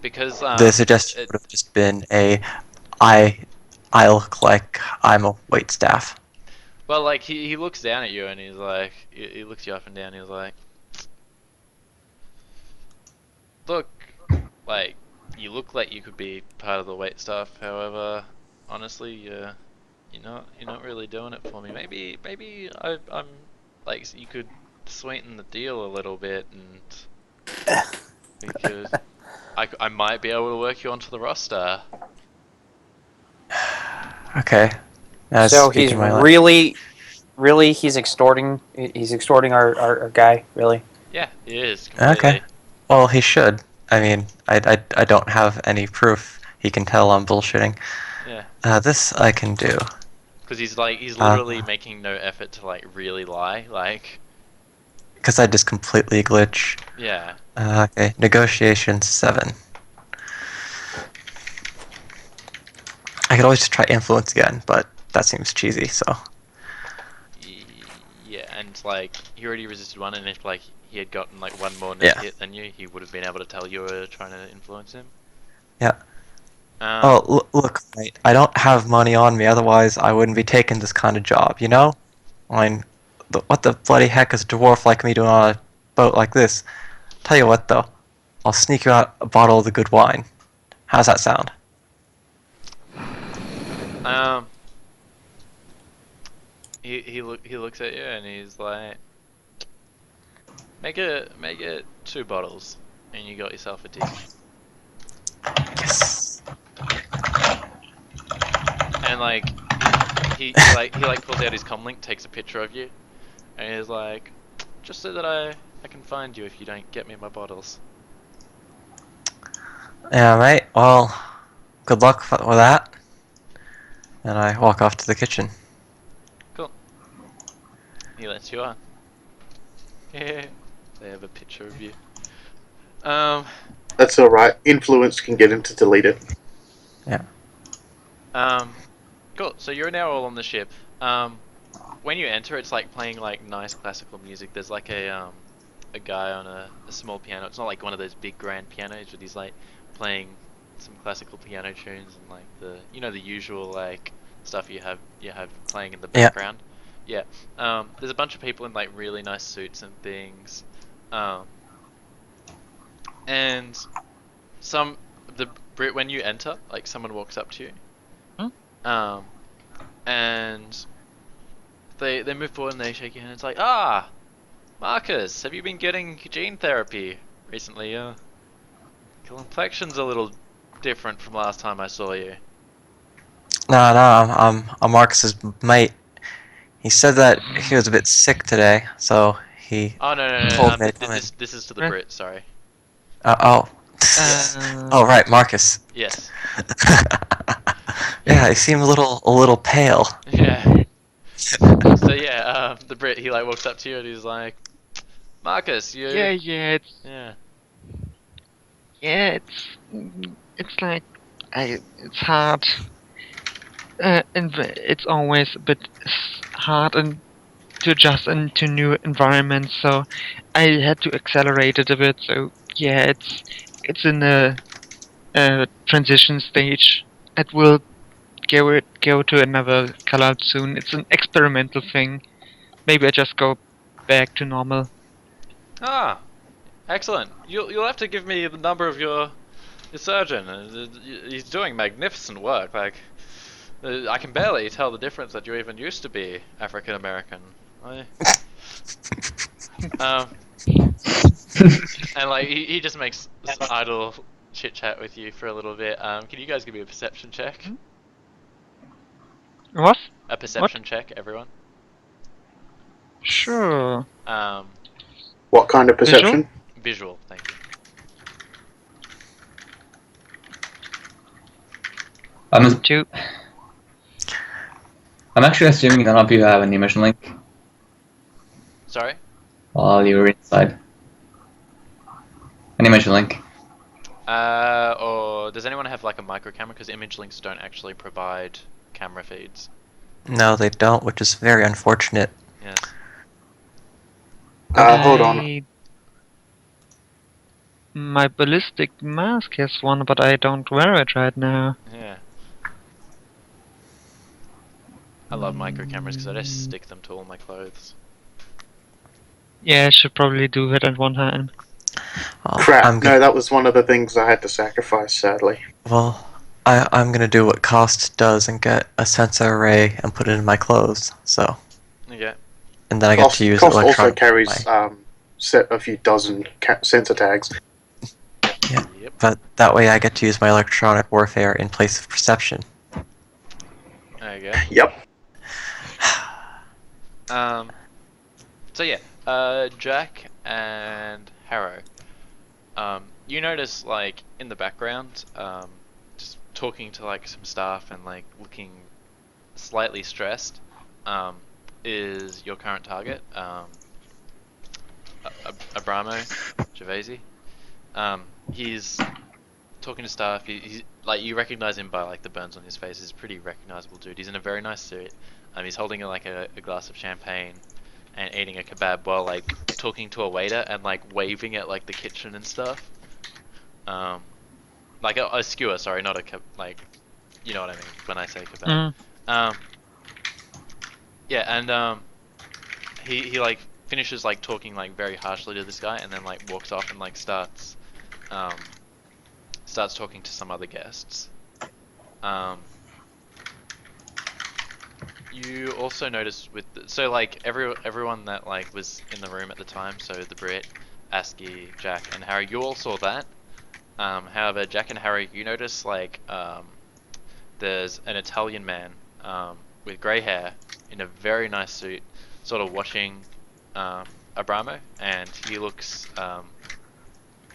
Speaker 1: The suggestion would have just been I look like I'm a waitstaff.
Speaker 3: well, like he looks down at you and he's like, he looks you up and down. He's like, look, like you look like you could be part of the wait staff. However, honestly, you're not really doing it for me. Maybe I'm like you could sweeten the deal a little bit and because I might be able to work you onto the roster.
Speaker 1: Okay. That's
Speaker 5: So he's
Speaker 1: speaking my language.
Speaker 5: really, he's extorting our guy, really.
Speaker 3: Yeah, he is completely.
Speaker 1: Okay. Well, he should. I mean, I don't have any proof. He can tell I'm bullshitting.
Speaker 3: Yeah.
Speaker 1: This I can do.
Speaker 3: Because he's literally making no effort to like really lie. Like,
Speaker 1: Because I just completely glitch.
Speaker 3: yeah.
Speaker 1: Okay, negotiation 7. I could always just try influence again, but that seems cheesy, so.
Speaker 3: Yeah, and like he already resisted one, and if like he had gotten like one more net
Speaker 1: Yeah.
Speaker 3: hit than you, he would have been able to tell you were trying to influence him.
Speaker 1: Yeah.
Speaker 3: Um,
Speaker 1: Oh, look, mate, I don't have money on me, otherwise I wouldn't be taking this kind of job, you know? I mean, what the bloody heck is a dwarf like me doing on a boat like this? Tell you what, though, I'll sneak you out a bottle of the good wine. How's that sound?
Speaker 3: um, he looks at you and he's like, make it 2 bottles, and you got yourself a deal.
Speaker 1: Yes.
Speaker 3: And like he like pulls out his comlink, takes a picture of you, and he's like, just so that I can find you if you don't get me my bottles.
Speaker 1: Yeah, mate. Well, good luck with that. And I walk off to the kitchen.
Speaker 3: Cool. He lets you on. Yeah. They have a picture of you.
Speaker 2: That's alright. Influence can get him to delete it.
Speaker 3: Cool. So you're now all on the ship. When you enter, it's like playing like nice classical music. There's like a guy on a small piano. It's not like one of those big grand pianos, but he's like playing some classical piano tunes and like the usual like stuff you have playing in the
Speaker 1: Yeah.
Speaker 3: background. Yeah. There's a bunch of people in like really nice suits and things. And when you enter, like someone walks up to you. And they move forward and they shake your hand. It's like, Marcus, have you been getting gene therapy recently? Your complexion's a little different from last time I saw you.
Speaker 1: No, I'm Marcus's mate. He said that he was a bit sick today, so he
Speaker 3: Oh no.
Speaker 1: told me to come in.
Speaker 3: This is to the
Speaker 4: Right.
Speaker 3: Brit. Sorry.
Speaker 1: Oh. Oh, right, Marcus.
Speaker 3: Yes.
Speaker 1: Yeah, he seemed a little pale.
Speaker 3: Yeah. So yeah, the Brit, he like walks up to you and he's like, Marcus, you.
Speaker 4: Yeah,
Speaker 3: Yeah.
Speaker 4: it's like it's hard, and it's always a bit hard and to adjust into new environments. So I had to accelerate it a bit. So yeah, it's in a transition stage. It will go to another color soon. It's an experimental thing. Maybe I just go back to normal.
Speaker 3: Ah, excellent. You'll have to give me the number of your surgeon. He's doing magnificent work. Like, I can barely tell the difference that you even used to be African American. Um, and like he just makes some idle chit chat with you for a little bit. Can you guys give me a perception check?
Speaker 4: What?
Speaker 3: A perception check, everyone.
Speaker 4: Sure.
Speaker 2: What kind of perception?
Speaker 3: Visual. Thank you.
Speaker 4: Two.
Speaker 6: I'm actually assuming none of you have an image link
Speaker 3: Sorry.
Speaker 6: while you're inside. An image link.
Speaker 3: Or does anyone have like a micro camera? Because image links don't actually provide camera feeds.
Speaker 1: No, they don't, which is very unfortunate.
Speaker 3: Yes.
Speaker 2: Hold on.
Speaker 4: My ballistic mask has one, but I don't wear it right now.
Speaker 3: Yeah. I love micro cameras because I just stick them to all my clothes.
Speaker 4: Yeah, I should probably do it at one time.
Speaker 2: Crap.
Speaker 1: I'm
Speaker 2: No, that was one of the things I had to sacrifice, sadly.
Speaker 1: Well, I'm gonna do what Cost does and get a sensor array and put it in my clothes. So,
Speaker 3: Okay.
Speaker 1: and then I get to use
Speaker 2: Cost also
Speaker 1: electronic.
Speaker 2: carries set a few dozen sensor tags.
Speaker 3: Yep.
Speaker 1: But that way I get to use my electronic warfare in place of perception.
Speaker 3: There you go.
Speaker 2: Yep.
Speaker 3: So yeah, Jack and Harrow. You notice like in the background, just talking to like some staff and like looking slightly stressed, is your current target, Abramo Gervasi. He's talking to staff. He's like, you recognize him by like the burns on his face. He's a pretty recognizable dude. He's in a very nice suit. He's holding like a glass of champagne and eating a kebab while like talking to a waiter and like waving at like the kitchen and stuff. like a skewer. Sorry, not a like, you know what I mean when I say kebab.
Speaker 4: Mm.
Speaker 3: Yeah, and he like finishes like talking like very harshly to this guy, and then like walks off and like starts talking to some other guests. You also notice with so like everyone that like was in the room at the time, so the Brit, ASCII, Jack, and Harry, you all saw that. However, Jack and Harry, you notice like there's an Italian man with grey hair in a very nice suit, sort of watching Abramo, and he looks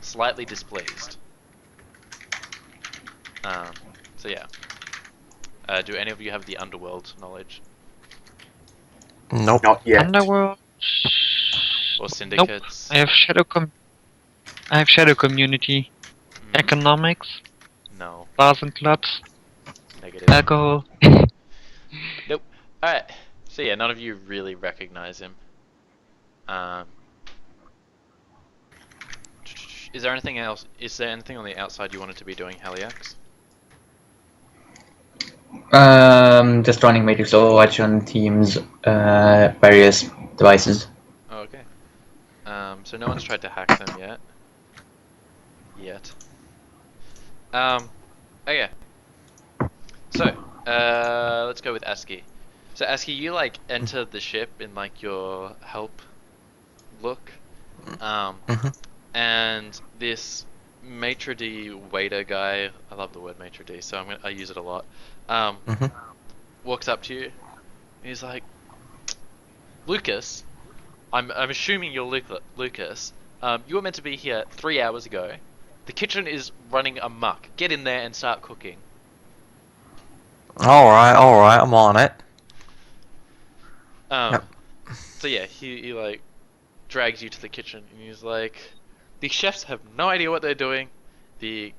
Speaker 3: slightly displeased. So yeah. Do any of you have the underworld knowledge
Speaker 1: Nope.
Speaker 2: Not yet.
Speaker 4: Underworld.
Speaker 3: or syndicates?
Speaker 4: I have shadow community,
Speaker 3: Mm,
Speaker 4: economics,
Speaker 3: no,
Speaker 4: bars and clubs,
Speaker 3: negative.
Speaker 4: alcohol.
Speaker 3: Nope. Alright, so yeah, none of you really recognize him. Is there anything else? Is there anything on the outside you wanted to be doing, Haliax?
Speaker 6: Just running Matrix Overwatch on Teams, various devices.
Speaker 3: Oh, okay. So no one's tried to hack them yet. Okay. So, let's go with ASCII. So ASCII, you like enter the ship in like your help look,
Speaker 1: Mhm.
Speaker 3: and this maitre d' waiter guy, I love the word maitre d', so I use it a lot.
Speaker 1: Mhm.
Speaker 3: Walks up to you. And he's like, Lucas, I'm assuming you're Lucas. You were meant to be here 3 hours ago. The kitchen is running amok. Get in there and start cooking.
Speaker 1: All right. I'm on it. Yep.
Speaker 3: So yeah, he like drags you to the kitchen and he's like, the chefs have no idea what they're doing. The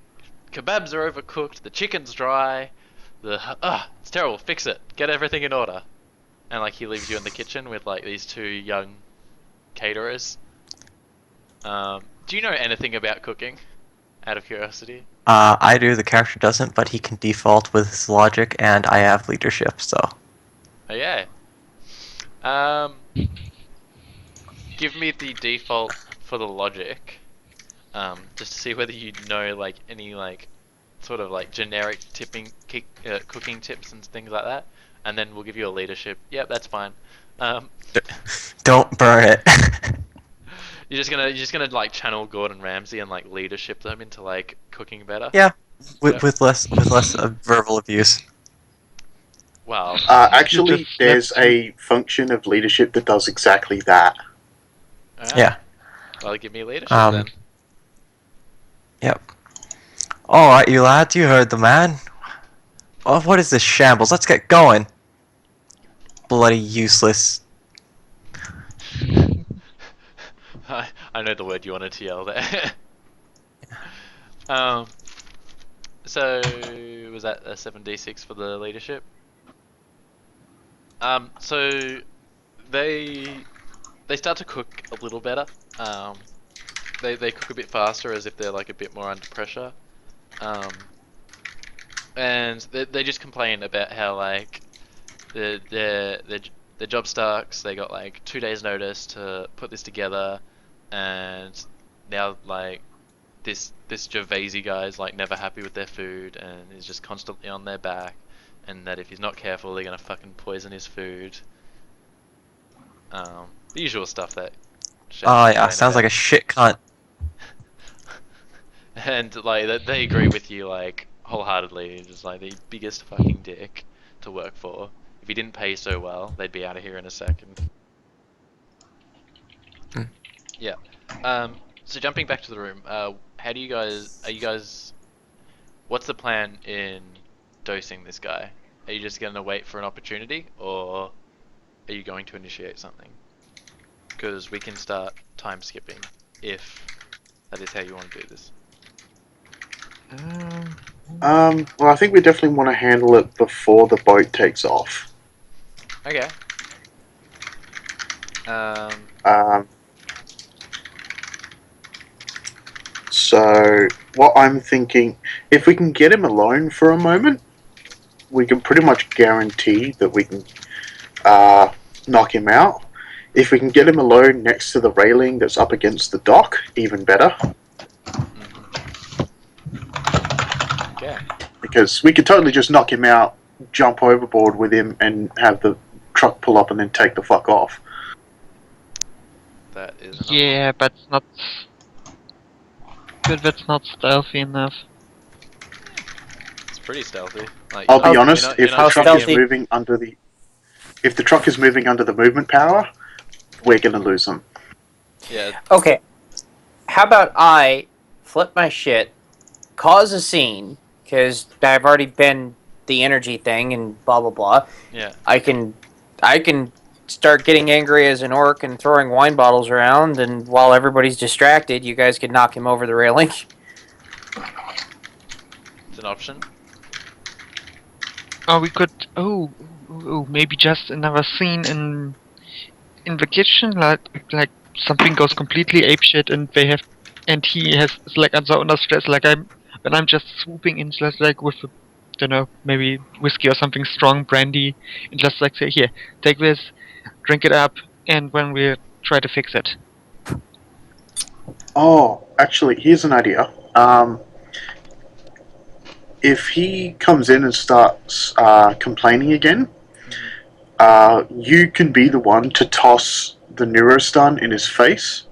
Speaker 3: kebabs are overcooked. The chicken's dry. It's terrible. Fix it. Get everything in order. And like he leaves you in the kitchen with like these two young caterers. Do you know anything about cooking? Out of curiosity.
Speaker 1: I do. The character doesn't, but he can default with his logic, and I have leadership. So.
Speaker 3: Oh yeah. Give me the default for the logic. Just to see whether you know like any like sort of like generic cooking tips and things like that, and then we'll give you a leadership. Yep, that's fine.
Speaker 1: Don't burn it.
Speaker 3: You're just gonna like channel Gordon Ramsay and like leadership them into like cooking better.
Speaker 1: Yeah, with,
Speaker 3: Yep.
Speaker 1: with less verbal abuse.
Speaker 3: Wow.
Speaker 2: Actually,
Speaker 4: Just
Speaker 2: there's
Speaker 4: let them-
Speaker 2: a function of leadership that does exactly that.
Speaker 3: Alright.
Speaker 1: Yeah.
Speaker 3: Well, give me leadership
Speaker 1: Um,
Speaker 3: then.
Speaker 1: Yep. All right, you lads, you heard the man. Oh, what is this shambles? Let's get going. Bloody useless.
Speaker 3: I know the word you wanted to yell there. So was that a 7d6 for the leadership? So they start to cook a little better. They cook a bit faster as if they're like a bit more under pressure. And they just complain about how like the job sucks. They got like 2 days notice to put this together, and now like this Gervaisi guy is like never happy with their food and is just constantly on their back, and that if he's not careful they're gonna fucking poison his food. The usual stuff that chefs
Speaker 1: Oh yeah,
Speaker 3: complain
Speaker 1: sounds like a
Speaker 3: about.
Speaker 1: shit cunt.
Speaker 3: And like they agree with you like wholeheartedly. He's just like the biggest fucking dick to work for. If he didn't pay so well, they'd be out of here in a second.
Speaker 1: Hmm.
Speaker 3: Yeah. So jumping back to the room, how do you guys? Are you guys? What's the plan in dosing this guy? Are you just gonna wait for an opportunity, or are you going to initiate something? Because we can start time skipping if that is how you want to do this.
Speaker 2: Well, I think we definitely want to handle it before the boat takes off.
Speaker 3: Okay.
Speaker 2: So So what I'm thinking, if we can get him alone for a moment, we can pretty much guarantee that we can knock him out. If we can get him alone next to the railing that's up against the dock, even better.
Speaker 3: Okay.
Speaker 2: Because we could totally just knock him out, jump overboard with him, and have the truck pull up and then take the fuck off.
Speaker 3: That is. An option.
Speaker 4: Yeah, but it's not. But that's not stealthy enough.
Speaker 3: It's pretty stealthy. Like,
Speaker 2: I'll be
Speaker 3: you're
Speaker 2: honest,
Speaker 3: not-
Speaker 2: if
Speaker 3: you're
Speaker 2: the
Speaker 3: not
Speaker 2: truck
Speaker 3: shooting
Speaker 2: is
Speaker 3: him-
Speaker 2: moving under the, if the truck is moving under the movement power, we're gonna lose them.
Speaker 3: Yeah.
Speaker 5: Okay. How about I flip my shit, cause a scene, because I've already been the energy thing and blah blah blah.
Speaker 3: Yeah.
Speaker 5: I can start getting angry as an orc and throwing wine bottles around, and while everybody's distracted, you guys can knock him over the railing.
Speaker 3: It's an option.
Speaker 4: Oh, we could. Maybe just another scene in the kitchen, like something goes completely apeshit, and he has like so under stress. When I'm just swooping in, just like with, don't know, maybe whiskey or something strong, brandy, and just like say, here, take this, drink it up, and when we try to fix it.
Speaker 2: Oh, actually, here's an idea. If he comes in and starts complaining again, you can be the one to toss the neurostun in his face,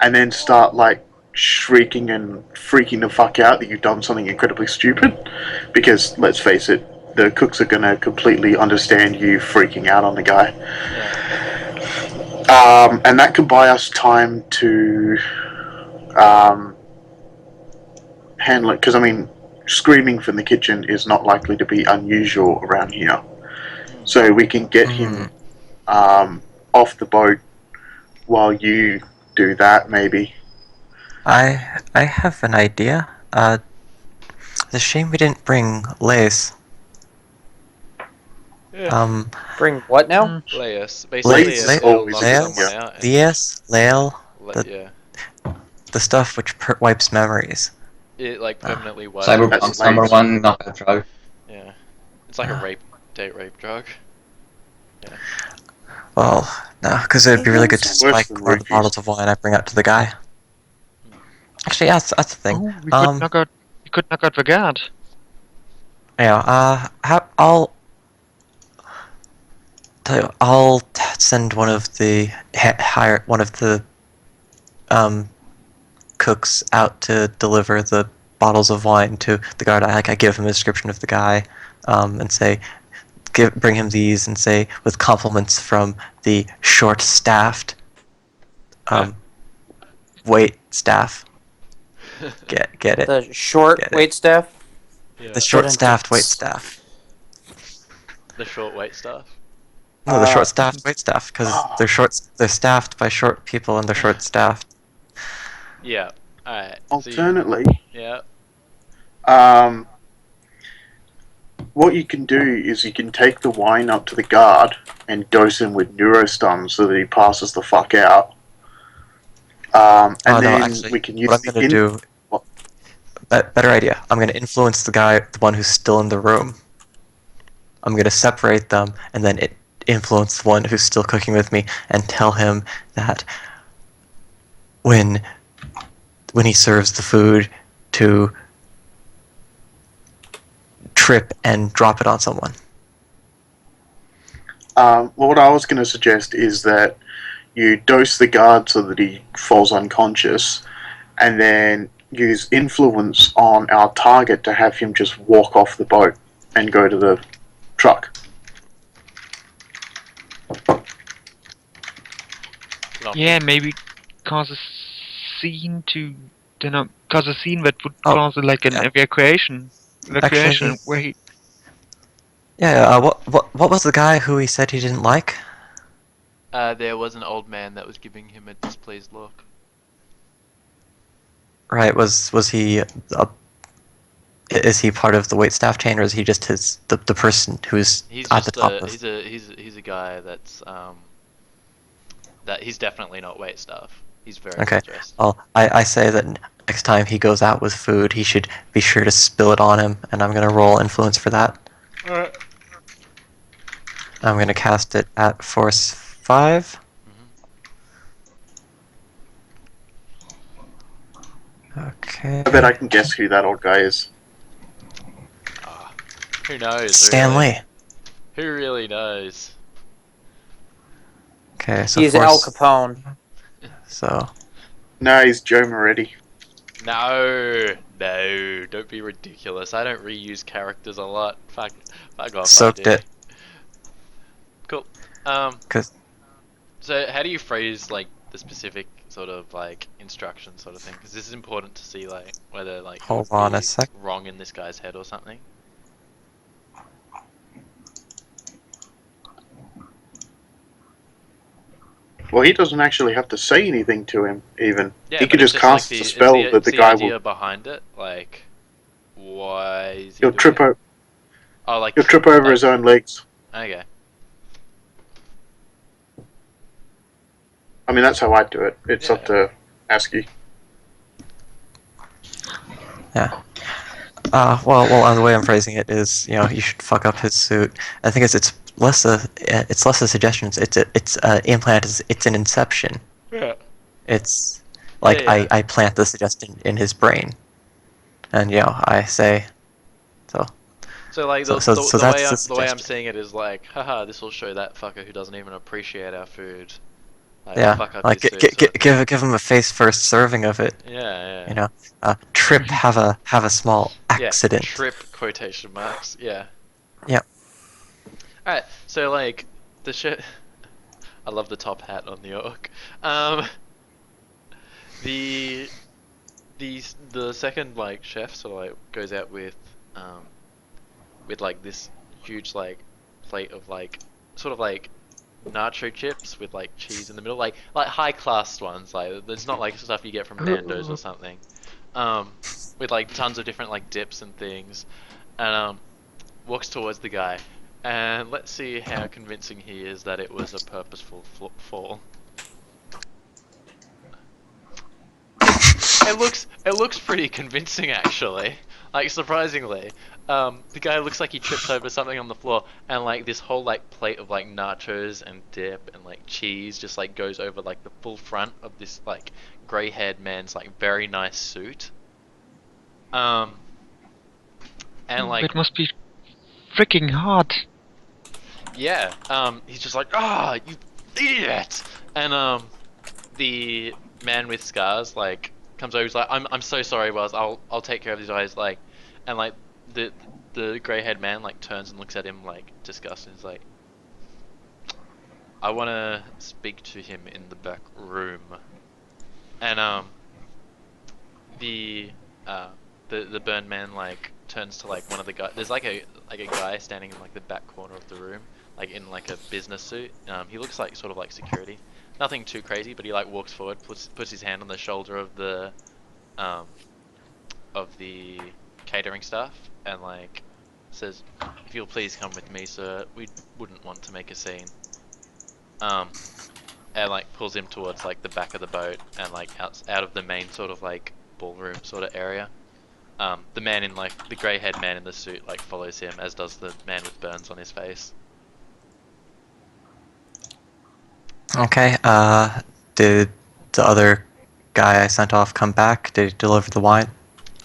Speaker 2: and then start like shrieking and freaking the fuck out that you've done something incredibly stupid. Because let's face it, the cooks are gonna completely understand you freaking out on the guy.
Speaker 3: Yeah.
Speaker 2: And that can buy us time to handle it. Because I mean, screaming from the kitchen is not likely to be unusual around here. So we can get him off the boat while you do that, maybe.
Speaker 1: I have an idea. It's a shame we didn't bring Lace.
Speaker 3: Yeah.
Speaker 5: Bring what now?
Speaker 3: Laius. Basically,
Speaker 2: Lace
Speaker 3: it'll
Speaker 2: always
Speaker 3: knock
Speaker 2: is,
Speaker 3: someone
Speaker 2: yeah.
Speaker 3: out. and
Speaker 1: Lias, Lael,
Speaker 3: yeah.
Speaker 1: the stuff which wipes memories.
Speaker 3: It like permanently wipes.
Speaker 6: Cyberpunk's number
Speaker 2: Lace.
Speaker 6: one knockout drug.
Speaker 3: Yeah. It's like a date rape drug.
Speaker 1: Well, no, because it'd be really good to
Speaker 2: It's worse
Speaker 1: spike
Speaker 2: than
Speaker 1: one of the
Speaker 2: roofies.
Speaker 1: bottles of wine I bring out to the guy. Actually, yeah, that's the thing.
Speaker 4: Oh, we could knock out the guard.
Speaker 1: Yeah, I'll send one of the hire one of the cooks out to deliver the bottles of wine to the guard. I give him a description of the guy, and say, bring him these, and say with compliments from the short-staffed, wait staff. Get it?
Speaker 5: The short
Speaker 1: Get it.
Speaker 5: wait staff.
Speaker 3: Yeah.
Speaker 1: The short-staffed wait staff.
Speaker 3: The short wait stuff.
Speaker 1: No, the short-staffed wait staff, because they're staffed by short people and they're short-staffed.
Speaker 3: Yeah. Alright.
Speaker 2: Alternately,
Speaker 3: Yeah.
Speaker 2: what you can do is you can take the wine up to the guard and dose him with neurostun so that he passes the fuck out. And
Speaker 1: Oh, no,
Speaker 2: then
Speaker 1: actually,
Speaker 2: we can use
Speaker 1: what I'm gonna do...
Speaker 2: What?
Speaker 1: Better idea. I'm gonna influence the one who's still in the room. I'm gonna separate them and then influence the one who's still cooking with me and tell him that when he serves the food to trip and drop it on someone.
Speaker 2: Well, what I was going to suggest is that you dose the guard so that he falls unconscious, and then use influence on our target to have him just walk off the boat and go to the truck.
Speaker 4: Yeah, maybe cause a scene cause a scene that would
Speaker 1: Oh,
Speaker 4: cause like an
Speaker 1: yeah.
Speaker 4: evacuation
Speaker 1: Actually-
Speaker 4: where he.
Speaker 1: Yeah, what was the guy who he said he didn't like?
Speaker 3: There was an old man that was giving him a displeased look.
Speaker 1: Right, was he is he part of the waitstaff chain, or is he just the person who's
Speaker 3: He's
Speaker 1: at the
Speaker 3: just
Speaker 1: top
Speaker 3: a
Speaker 1: of...
Speaker 3: he's a guy that's that he's definitely not wait staff. He's very
Speaker 1: Okay.
Speaker 3: stressed.
Speaker 1: Well, I say that next time he goes out with food, he should be sure to spill it on him, and I'm gonna roll influence for that.
Speaker 3: Alright.
Speaker 1: I'm gonna cast it at force 5. Okay.
Speaker 2: I bet I can guess who that old guy is.
Speaker 3: Who knows?
Speaker 1: Stanley.
Speaker 3: Really? Who really knows?
Speaker 1: Okay, so
Speaker 5: He's
Speaker 1: force.
Speaker 5: Al Capone.
Speaker 1: So
Speaker 2: No, he's Joe Moretti.
Speaker 3: No, don't be ridiculous. I don't reuse characters a lot. Fuck off.
Speaker 1: soaked
Speaker 3: I do.
Speaker 1: it.
Speaker 3: Cool.
Speaker 1: 'Cause-
Speaker 3: So how do you phrase like the specific sort of like instruction sort of thing? Because this is important to see like whether like it
Speaker 1: Hold
Speaker 3: would
Speaker 1: on a
Speaker 3: be
Speaker 1: sec.
Speaker 3: wrong in this guy's head or something.
Speaker 2: Well, he doesn't actually have to say anything to him, even.
Speaker 3: Yeah,
Speaker 2: He
Speaker 3: but
Speaker 2: could
Speaker 3: it's
Speaker 2: just
Speaker 3: like
Speaker 2: cast the spell that
Speaker 3: it's
Speaker 2: the guy
Speaker 3: idea
Speaker 2: will.
Speaker 3: behind it, like why is he
Speaker 2: He'll
Speaker 3: doing
Speaker 2: trip,
Speaker 3: it? Oh, like
Speaker 2: he'll trip over
Speaker 3: like-
Speaker 2: his own legs.
Speaker 3: Okay.
Speaker 2: I mean, that's how I do it. It's up
Speaker 3: Yeah.
Speaker 2: to ASCII.
Speaker 1: well, the way I'm phrasing it is, you should fuck up his suit. I think it's less a suggestion. It's implant. It's an inception.
Speaker 3: Yeah.
Speaker 1: It's like
Speaker 3: Yeah.
Speaker 1: I plant the suggestion in his brain, and I say,
Speaker 3: So like
Speaker 1: So-
Speaker 3: the,
Speaker 1: so-
Speaker 3: the,
Speaker 1: so
Speaker 3: the way
Speaker 1: that's the
Speaker 3: the way I'm
Speaker 1: suggestion.
Speaker 3: seeing it is like, haha, this will show that fucker who doesn't even appreciate our food. Like,
Speaker 1: yeah,
Speaker 3: fuck up
Speaker 1: like
Speaker 3: his food, sort of thing.
Speaker 1: give him a face first serving of it.
Speaker 3: Yeah.
Speaker 1: Trip have a small accident.
Speaker 3: Yeah, trip quotation marks. Yeah.
Speaker 1: Yep.
Speaker 3: Alright, so like the shit. I love the top hat on the orc. The second like chef sort of like goes out with like this huge like plate of like sort of like nacho chips with like cheese in the middle, like high class ones. Like it's not like stuff you get from Nando's or something. With like tons of different like dips and things, and walks towards the guy. And let's see how convincing he is that it was a purposeful fall. It looks pretty convincing actually. Like surprisingly, the guy looks like he trips over something on the floor, and like this whole like plate of like nachos and dip and like cheese just like goes over like the full front of this like grey-haired man's like very nice suit. And like
Speaker 4: It must be freaking hard.
Speaker 3: yeah, he's just like, you idiot! And the man with scars like comes over. He's like, I'm so sorry, Wells. I'll take care of these guys. Like, and like the grey-haired man like turns and looks at him like disgusted. He's like, I want to speak to him in the back room. And the burned man like turns to like one of the guys. There's like a guy standing in like the back corner of the room, like in like a business suit. He looks like sort of like security. Nothing too crazy, but he like walks forward, puts his hand on the shoulder of the catering staff, and like says, "If you'll please come with me, sir, we wouldn't want to make a scene." And like pulls him towards like the back of the boat and like out of the main sort of like ballroom sort of area. The man in like the grey-haired man in the suit like follows him, as does the man with burns on his face.
Speaker 1: Okay. Did the other guy I sent off come back? Did he deliver the wine?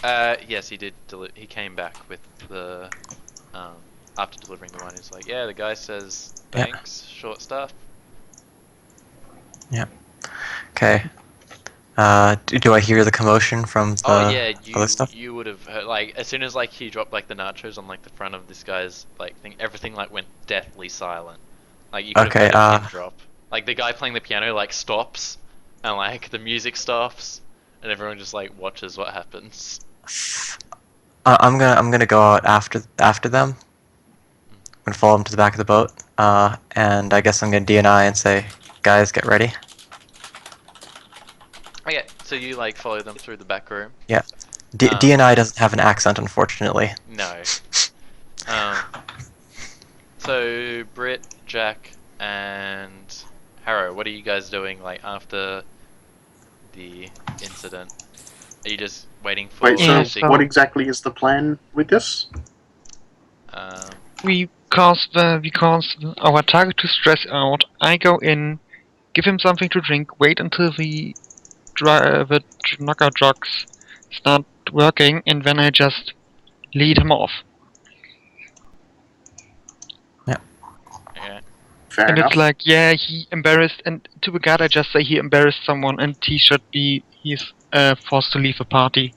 Speaker 3: Yes, he did. He came back with the after delivering the wine. He's like, yeah, the guy says
Speaker 1: Yeah.
Speaker 3: thanks, short stuff.
Speaker 1: Okay. Do I hear the commotion from the
Speaker 3: Oh yeah,
Speaker 1: other stuff?
Speaker 3: you would have heard like as soon as like he dropped like the nachos on like the front of this guy's like thing, everything like went deathly silent. Like you could
Speaker 1: Okay,
Speaker 3: have heard a pin drop. Like the guy playing the piano like stops, and like the music stops, and everyone just like watches what happens.
Speaker 1: I'm gonna go out after them. I'm gonna follow them to the back of the boat. And I guess I'm gonna DNI and say, guys, get ready.
Speaker 3: Okay, so you like follow them through the back room.
Speaker 1: DNI doesn't have an accent, unfortunately.
Speaker 3: No. So Britt, Jack, and Harrow, what are you guys doing like after the incident? Are you just waiting for
Speaker 2: Wait,
Speaker 4: Yeah,
Speaker 2: so
Speaker 4: so-
Speaker 2: what exactly is the plan with this?
Speaker 4: We cause our target to stress out. I go in, give him something to drink, wait until the knockout drugs start working, and then I just lead him off.
Speaker 3: Okay.
Speaker 2: Fair
Speaker 4: And
Speaker 2: enough.
Speaker 4: it's like, yeah, he embarrassed, and to the guard I just say he embarrassed someone, and he's forced to leave the party.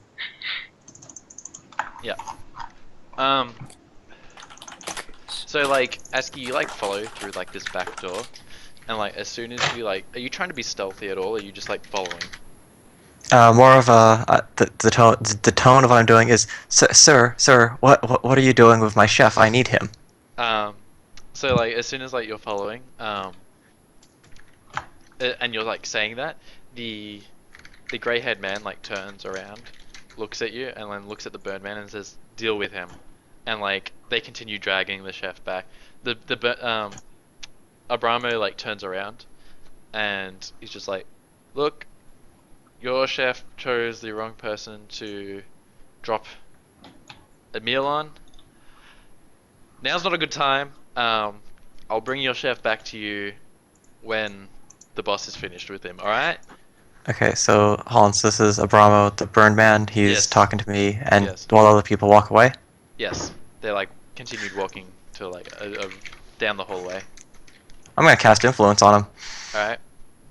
Speaker 3: So like, Aski, you like follow through like this back door, and like as soon as you like, are you trying to be stealthy at all, or are you just like following?
Speaker 1: More of a the tone of what I'm doing is, sir, what are you doing with my chef? I need him.
Speaker 3: So like as soon as like you're following, and you're like saying that, the grey-haired man like turns around, looks at you, and then looks at the bird man and says, "Deal with him." And like they continue dragging the chef back. Abramo like turns around, and he's just like, "Look, your chef chose the wrong person to drop a meal on. Now's not a good time. I'll bring your chef back to you when the boss is finished with him, alright?"
Speaker 1: Okay, so Hollins, this is Abramo, the burn man. He's
Speaker 3: Yes.
Speaker 1: talking to me, and
Speaker 3: Yes.
Speaker 1: while other people walk away.
Speaker 3: Yes. They like continued walking to like down the hallway.
Speaker 1: I'm gonna cast influence on him.
Speaker 3: Alright.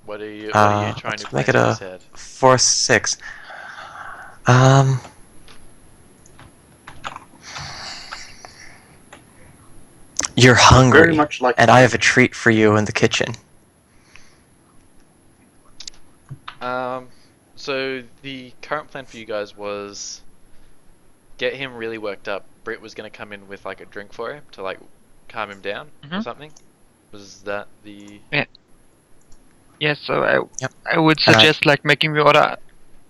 Speaker 3: What are you trying
Speaker 1: Let's
Speaker 3: to
Speaker 1: make
Speaker 3: plant
Speaker 1: it
Speaker 3: in
Speaker 1: a
Speaker 3: his head?
Speaker 1: Force 6. You're hungry,
Speaker 2: Very much like
Speaker 1: and I have a treat for you in the kitchen.
Speaker 3: So the current plan for you guys was get him really worked up. Britt was gonna come in with like a drink for him to like calm him down or
Speaker 4: Mhm.
Speaker 3: something. Was that the?
Speaker 4: Yeah, so
Speaker 1: Yep.
Speaker 4: I would
Speaker 1: And I-
Speaker 4: suggest like making the order.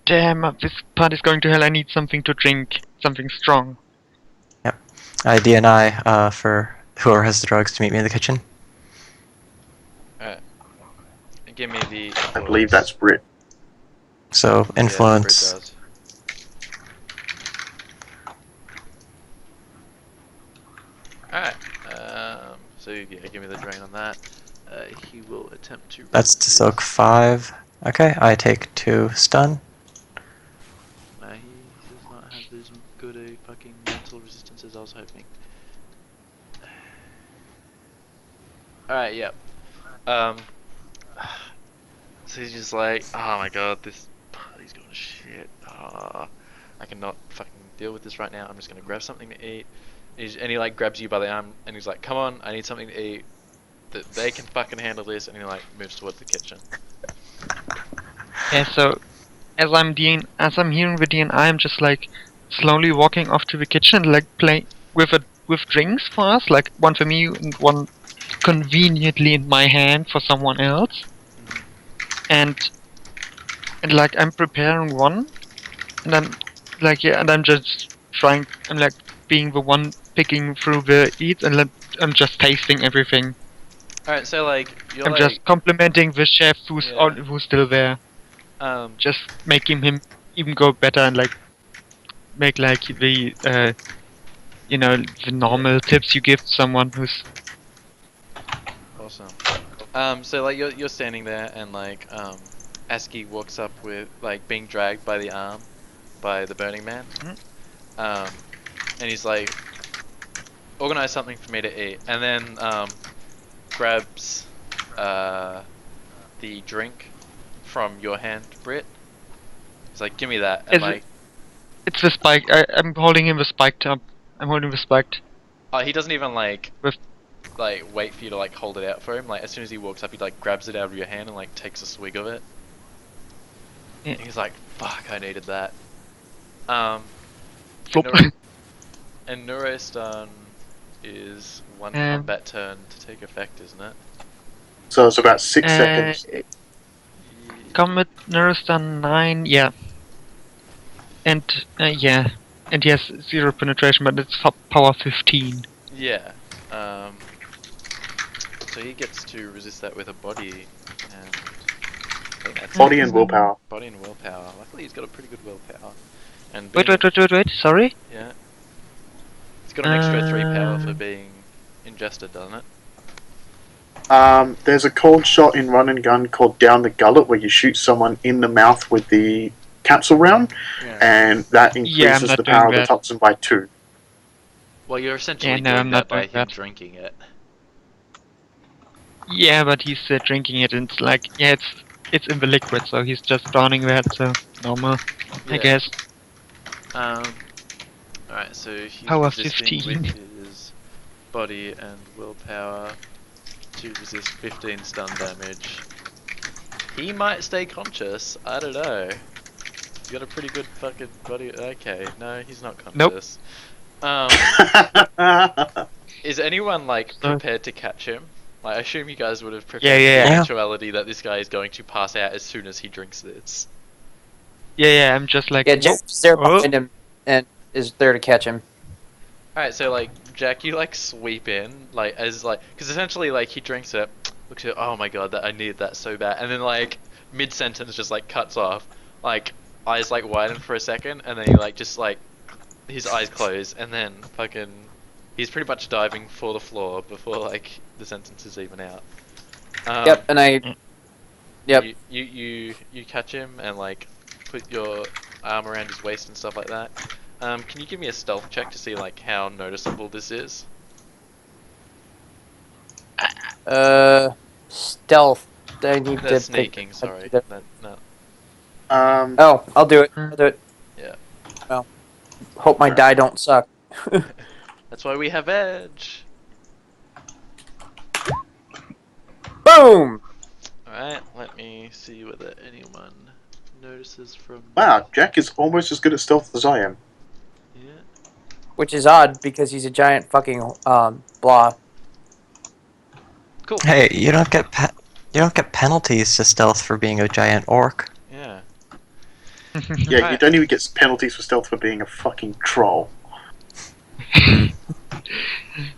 Speaker 4: Damn, this party's going to hell. I need something to drink, something strong.
Speaker 1: I DNI for whoever has the drugs to meet me in the kitchen.
Speaker 3: Alright. Give me the.
Speaker 2: I believe that's Brit.
Speaker 1: So
Speaker 3: Yeah,
Speaker 1: influence.
Speaker 3: Britt does. Alright. So yeah, give me the drain on that. He will attempt to.
Speaker 1: That's to soak 5. Okay, I take 2 stun.
Speaker 3: He does not have as good a fucking mental resistance as I was hoping. Alright, yep. So he's just like, oh my god, this party's going to shit. I cannot fucking deal with this right now. I'm just gonna grab something to eat. And he like grabs you by the arm and he's like, come on, I need something to eat. That they can fucking handle this. And he like moves towards the kitchen.
Speaker 4: Yeah, so as I'm hearing the DNI, I'm just like slowly walking off to the kitchen, like play with drinks for us, like one for me and one conveniently in my hand for someone else. And like I'm preparing one, and I'm like and I'm just trying. I'm like being the one picking through the eats, and I'm just tasting everything.
Speaker 3: Alright, so like you're
Speaker 4: I'm
Speaker 3: like
Speaker 4: just complimenting the chef who's
Speaker 3: Yeah.
Speaker 4: who's still there. Just making him even go better and like make like the the normal tips you give someone who's
Speaker 3: awesome. So like you're standing there and like Aski walks up with like being dragged by the arm by the Burning Man. And he's like, organize something for me to eat, and then grabs the drink from your hand, Britt. He's like, give me that, and
Speaker 4: Is
Speaker 3: like,
Speaker 4: it's the spike. I'm holding him the spiked up. I'm holding the spiked.
Speaker 3: he doesn't even like
Speaker 4: With-
Speaker 3: wait for you to like hold it out for him. Like as soon as he walks up, he like grabs it out of your hand and like takes a swig of it.
Speaker 4: Yeah.
Speaker 3: And he's like, fuck, I needed that.
Speaker 4: Flop.
Speaker 3: And Neurostun is one
Speaker 4: Um,
Speaker 3: combat turn to take effect, isn't it?
Speaker 2: So it's about 6 seconds.
Speaker 4: Combat Neurostun 9, yeah. And yeah. And he has 0 penetration, but it's power 15.
Speaker 3: Yeah. So he gets to resist that with a body, and think that's
Speaker 2: Body
Speaker 3: it.
Speaker 2: and willpower.
Speaker 3: Body and willpower. Luckily, he's got a pretty good willpower. And
Speaker 4: Wait,
Speaker 3: being-
Speaker 4: wait. Sorry.
Speaker 3: Yeah. It's got an extra 3 power for being ingested, doesn't it?
Speaker 2: There's a cold shot in Run and Gun called Down the Gullet where you shoot someone in the mouth with the capsule round,
Speaker 3: Yeah.
Speaker 2: and that
Speaker 4: Yeah, I'm
Speaker 2: increases
Speaker 4: not
Speaker 2: the power of
Speaker 4: doing
Speaker 2: the
Speaker 4: that.
Speaker 2: toxin by 2.
Speaker 3: Well, you're essentially
Speaker 4: Yeah, no,
Speaker 3: doing
Speaker 4: I'm
Speaker 3: that
Speaker 4: not
Speaker 3: by
Speaker 4: doing
Speaker 3: him
Speaker 4: that.
Speaker 3: drinking it.
Speaker 4: Yeah, but he's drinking it, and it's like, yeah, it's in the liquid, so he's just drowning that, so normal, I
Speaker 3: Yeah.
Speaker 4: guess.
Speaker 3: Alright, so he's
Speaker 4: Power
Speaker 3: resisting
Speaker 4: 15.
Speaker 3: with his body and willpower to resist 15 stun damage. He might stay conscious, I don't know. He's got a pretty good fucking body. Okay, no, he's not
Speaker 4: Nope.
Speaker 3: conscious. Is anyone like
Speaker 4: No.
Speaker 3: prepared to catch him? Like, I assume you guys would have prepared
Speaker 4: Yeah.
Speaker 3: for the
Speaker 1: Yeah.
Speaker 3: eventuality that this guy is going to pass out as soon as he drinks this.
Speaker 4: Yeah, I'm just like,
Speaker 5: Yeah,
Speaker 4: nope.
Speaker 5: Jeff's there
Speaker 4: Oh.
Speaker 5: behind him and is there to catch him.
Speaker 3: Alright, so like, Jack, you like sweep in, like, as like, because essentially, like, he drinks it, looks at, oh my god, that I needed that so bad, and then like, mid sentence just like cuts off, like, eyes like widen for a second, and then he like just like, his eyes close, and then fucking, he's pretty much diving for the floor before like the sentence is even out.
Speaker 5: Yep, and I. Yep.
Speaker 3: You catch him and like put your arm around his waist and stuff like that. Can you give me a stealth check to see like how noticeable this is?
Speaker 5: Stealth. I need to
Speaker 3: That's
Speaker 5: pick-
Speaker 3: sneaking. Sorry.
Speaker 5: the-
Speaker 3: No.
Speaker 5: Oh, I'll do it. I'll do it.
Speaker 3: Yeah.
Speaker 5: Well, hope my die don't suck.
Speaker 3: That's why we have edge.
Speaker 5: Boom!
Speaker 3: Alright, let me see whether anyone notices from.
Speaker 2: Wow, Jack is almost as good at stealth as I am.
Speaker 3: Yeah.
Speaker 5: Which is odd because he's a giant fucking blah.
Speaker 3: Cool.
Speaker 1: Hey, you don't get penalties to stealth for being a giant orc.
Speaker 3: Yeah.
Speaker 2: Yeah, you
Speaker 3: Right.
Speaker 2: don't even get penalties for stealth for being a fucking troll.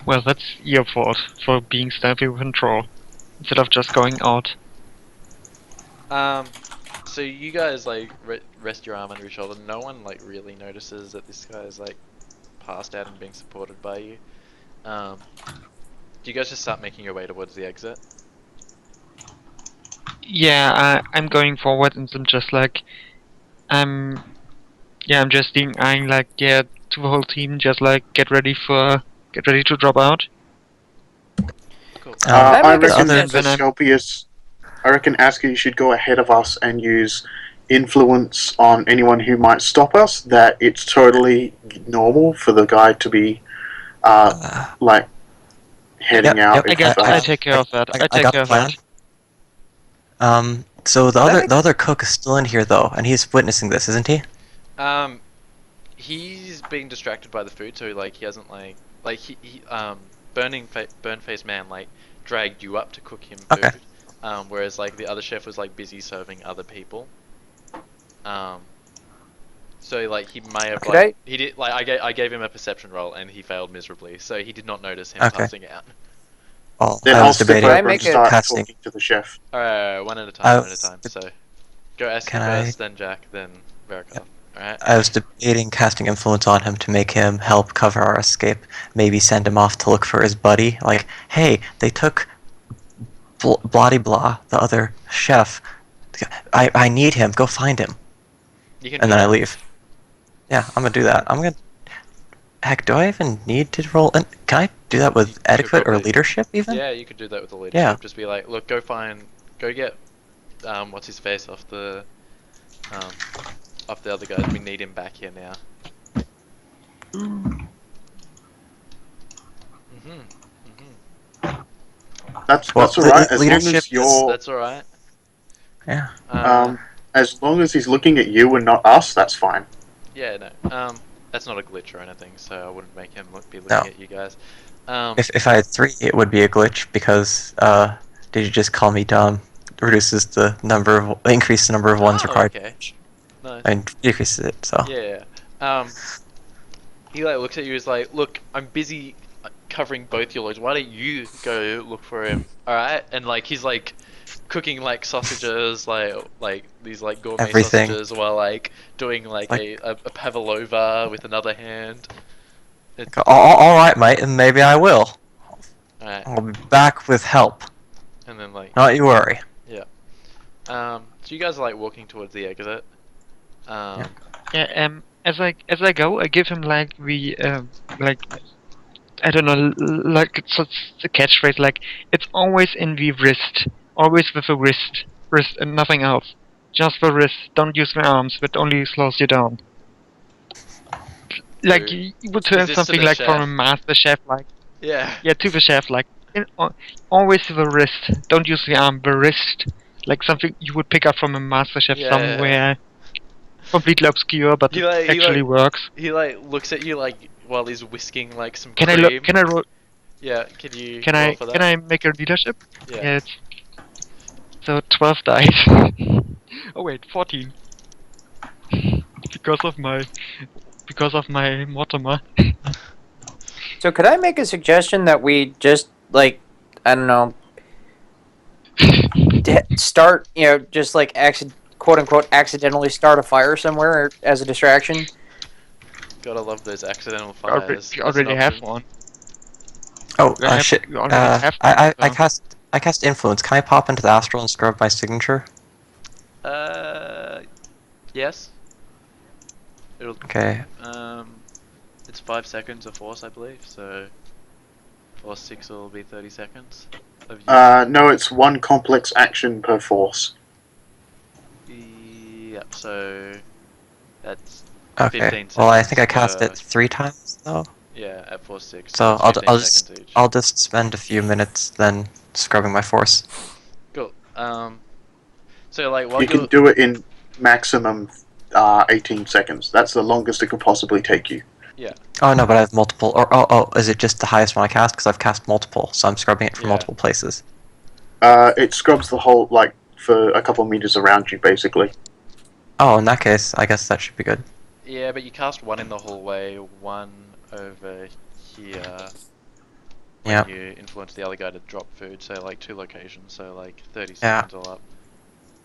Speaker 4: Well, that's your fault for being stealthy with control, instead of just going out.
Speaker 3: So you guys like rest your arm under your shoulder. No one like really notices that this guy is like passed out and being supported by you. Do you guys just start making your way towards the exit?
Speaker 4: Yeah, I'm going forward, and I'm just like, I'm just eyeing like, yeah, to the whole team, just like, get ready to drop out.
Speaker 3: Cool.
Speaker 5: I
Speaker 2: I
Speaker 5: make a
Speaker 2: reckon
Speaker 4: suggestion?
Speaker 2: that Scorpius, I reckon Asker, you should go ahead of us and use influence on anyone who might stop us. That it's totally normal for the guy to be, like, heading
Speaker 1: Yep,
Speaker 2: out.
Speaker 1: yep.
Speaker 4: I
Speaker 2: and
Speaker 4: guess
Speaker 2: stuff.
Speaker 4: I take care of that. I
Speaker 1: I
Speaker 4: take
Speaker 1: got
Speaker 4: care
Speaker 1: the
Speaker 4: of
Speaker 1: plan.
Speaker 4: that.
Speaker 1: So the
Speaker 5: That
Speaker 1: other cook is still in here though, and he's witnessing this, isn't he?
Speaker 3: He's being distracted by the food, so like he hasn't like he burn face man like dragged you up to cook him food.
Speaker 1: Okay.
Speaker 3: Whereas like the other chef was like busy serving other people. So like he may have
Speaker 5: Could
Speaker 3: like he did like I gave him a perception roll and he failed miserably, so he did not notice him
Speaker 1: Okay.
Speaker 3: passing out.
Speaker 1: Well,
Speaker 2: Then
Speaker 1: I
Speaker 2: I'll
Speaker 1: was
Speaker 2: step
Speaker 1: debating.
Speaker 2: over
Speaker 5: I
Speaker 2: and
Speaker 5: make a-
Speaker 2: start
Speaker 1: casting.
Speaker 2: talking to the chef.
Speaker 3: Alright, one at a time, one at a time.
Speaker 1: was-
Speaker 3: So go Asker
Speaker 1: Can I-
Speaker 3: first, then Jack, then Verikov. Alright.
Speaker 1: I was debating casting influence on him to make him help cover our escape. Maybe send him off to look for his buddy. Like, hey, they took Bloody Blah, the other chef. I need him. Go find him.
Speaker 3: You can
Speaker 1: And
Speaker 3: do
Speaker 1: then I
Speaker 3: that.
Speaker 1: leave. Yeah, I'm gonna do that. I'm gonna. Heck, do I even need to roll? Can I do that with
Speaker 3: You could
Speaker 1: etiquette or
Speaker 3: probably-
Speaker 1: leadership even?
Speaker 3: Yeah, you could do that with the leadership.
Speaker 1: Yeah.
Speaker 3: Just be like, look, go get, what's his face off the other guys. We need him back here now.
Speaker 2: That's
Speaker 1: Well,
Speaker 2: all right. As long
Speaker 1: leadership
Speaker 2: as
Speaker 1: is-
Speaker 2: you're,
Speaker 3: That's all right.
Speaker 1: Yeah.
Speaker 2: as long as he's looking at you and not us, that's fine.
Speaker 3: Yeah, no. That's not a glitch or anything, so I wouldn't make him be looking
Speaker 1: No.
Speaker 3: at you guys.
Speaker 1: If I had 3, it would be a glitch because did you just call me dumb? Reduces the increase the number of ones
Speaker 3: Oh,
Speaker 1: required.
Speaker 3: okay. Nice.
Speaker 1: And decreases it. So.
Speaker 3: Yeah. He like looks at you. He's like, "Look, I'm busy covering both your loads. Why don't you go look for him? All right?" And like he's like cooking like sausages, like these like gourmet
Speaker 1: Everything.
Speaker 3: sausages, while like doing like,
Speaker 1: Like-
Speaker 3: a pavlova with another hand. It's,
Speaker 1: All right, mate, and maybe I will.
Speaker 3: alright,
Speaker 1: I'll be back with help.
Speaker 3: and then like,
Speaker 1: Don't you worry.
Speaker 3: so you guys are like walking towards the exit.
Speaker 4: Yeah. As I go, I give him like like I don't know, like it's a catchphrase. Like it's always in the wrist, always with a wrist and nothing else. Just the wrist. Don't use the arms. That only slows you down. Like
Speaker 3: Dude,
Speaker 4: you would
Speaker 3: is
Speaker 4: turn
Speaker 3: this to
Speaker 4: something
Speaker 3: the
Speaker 4: like from a
Speaker 3: chef?
Speaker 4: master chef, like
Speaker 3: Yeah.
Speaker 4: yeah, to the chef, like always the wrist. Don't use the arm. The wrist, like something you would pick up from a master chef
Speaker 3: Yeah.
Speaker 4: somewhere. Completely obscure, but
Speaker 3: He
Speaker 4: it
Speaker 3: like- he
Speaker 4: actually
Speaker 3: like-
Speaker 4: works.
Speaker 3: He like looks at you like while he's whisking like some
Speaker 4: Can I
Speaker 3: cream.
Speaker 4: look? Can I roll?
Speaker 3: Yeah. Can you?
Speaker 4: Can
Speaker 3: roll
Speaker 4: I?
Speaker 3: for that?
Speaker 4: Can I make a leadership?
Speaker 3: Yeah.
Speaker 4: It's so 12 dice. Oh wait, 14. Because of my Mortimer.
Speaker 5: So could I make a suggestion that we just like I don't know start just like quote unquote accidentally start a fire somewhere as a distraction?
Speaker 3: Gotta love those accidental
Speaker 4: You already,
Speaker 3: fires.
Speaker 4: you
Speaker 3: That's an
Speaker 4: already have
Speaker 3: option.
Speaker 4: one.
Speaker 1: Oh,
Speaker 4: You have-
Speaker 1: shit.
Speaker 4: you already have
Speaker 1: I
Speaker 4: one,
Speaker 1: I cast influence. Can I pop into the astral and scrub my signature?
Speaker 3: Yes. It'll.
Speaker 1: Okay.
Speaker 3: It's 5 seconds of force, I believe. So, or 6 will be 30 seconds of use.
Speaker 2: No, it's one complex action per force.
Speaker 3: Yep. So, that's
Speaker 1: Okay.
Speaker 3: 15
Speaker 1: Well, I think I
Speaker 3: seconds
Speaker 1: cast
Speaker 3: per-
Speaker 1: it 3 times though.
Speaker 3: yeah at force 6.
Speaker 1: So
Speaker 3: it's
Speaker 1: I'll
Speaker 3: 15
Speaker 1: I'll
Speaker 3: seconds each.
Speaker 1: I'll just spend a few minutes then scrubbing my force.
Speaker 3: Cool. So like while
Speaker 2: You
Speaker 3: you're
Speaker 2: can do it in maximum 18 seconds. That's the longest it could possibly take you.
Speaker 1: Oh no, but I have multiple. Or is it just the highest one I cast? Because I've cast multiple, so I'm scrubbing it from
Speaker 3: Yeah.
Speaker 1: multiple places.
Speaker 2: It scrubs the whole, like, for a couple meters around you, basically.
Speaker 1: Oh, in that case, I guess that should be good.
Speaker 3: Yeah, but you cast one in the hallway, one over here.
Speaker 1: Yeah.
Speaker 3: When you influence the other guy to drop food, so like 2 locations, so like 30
Speaker 1: Yeah.
Speaker 3: seconds all up.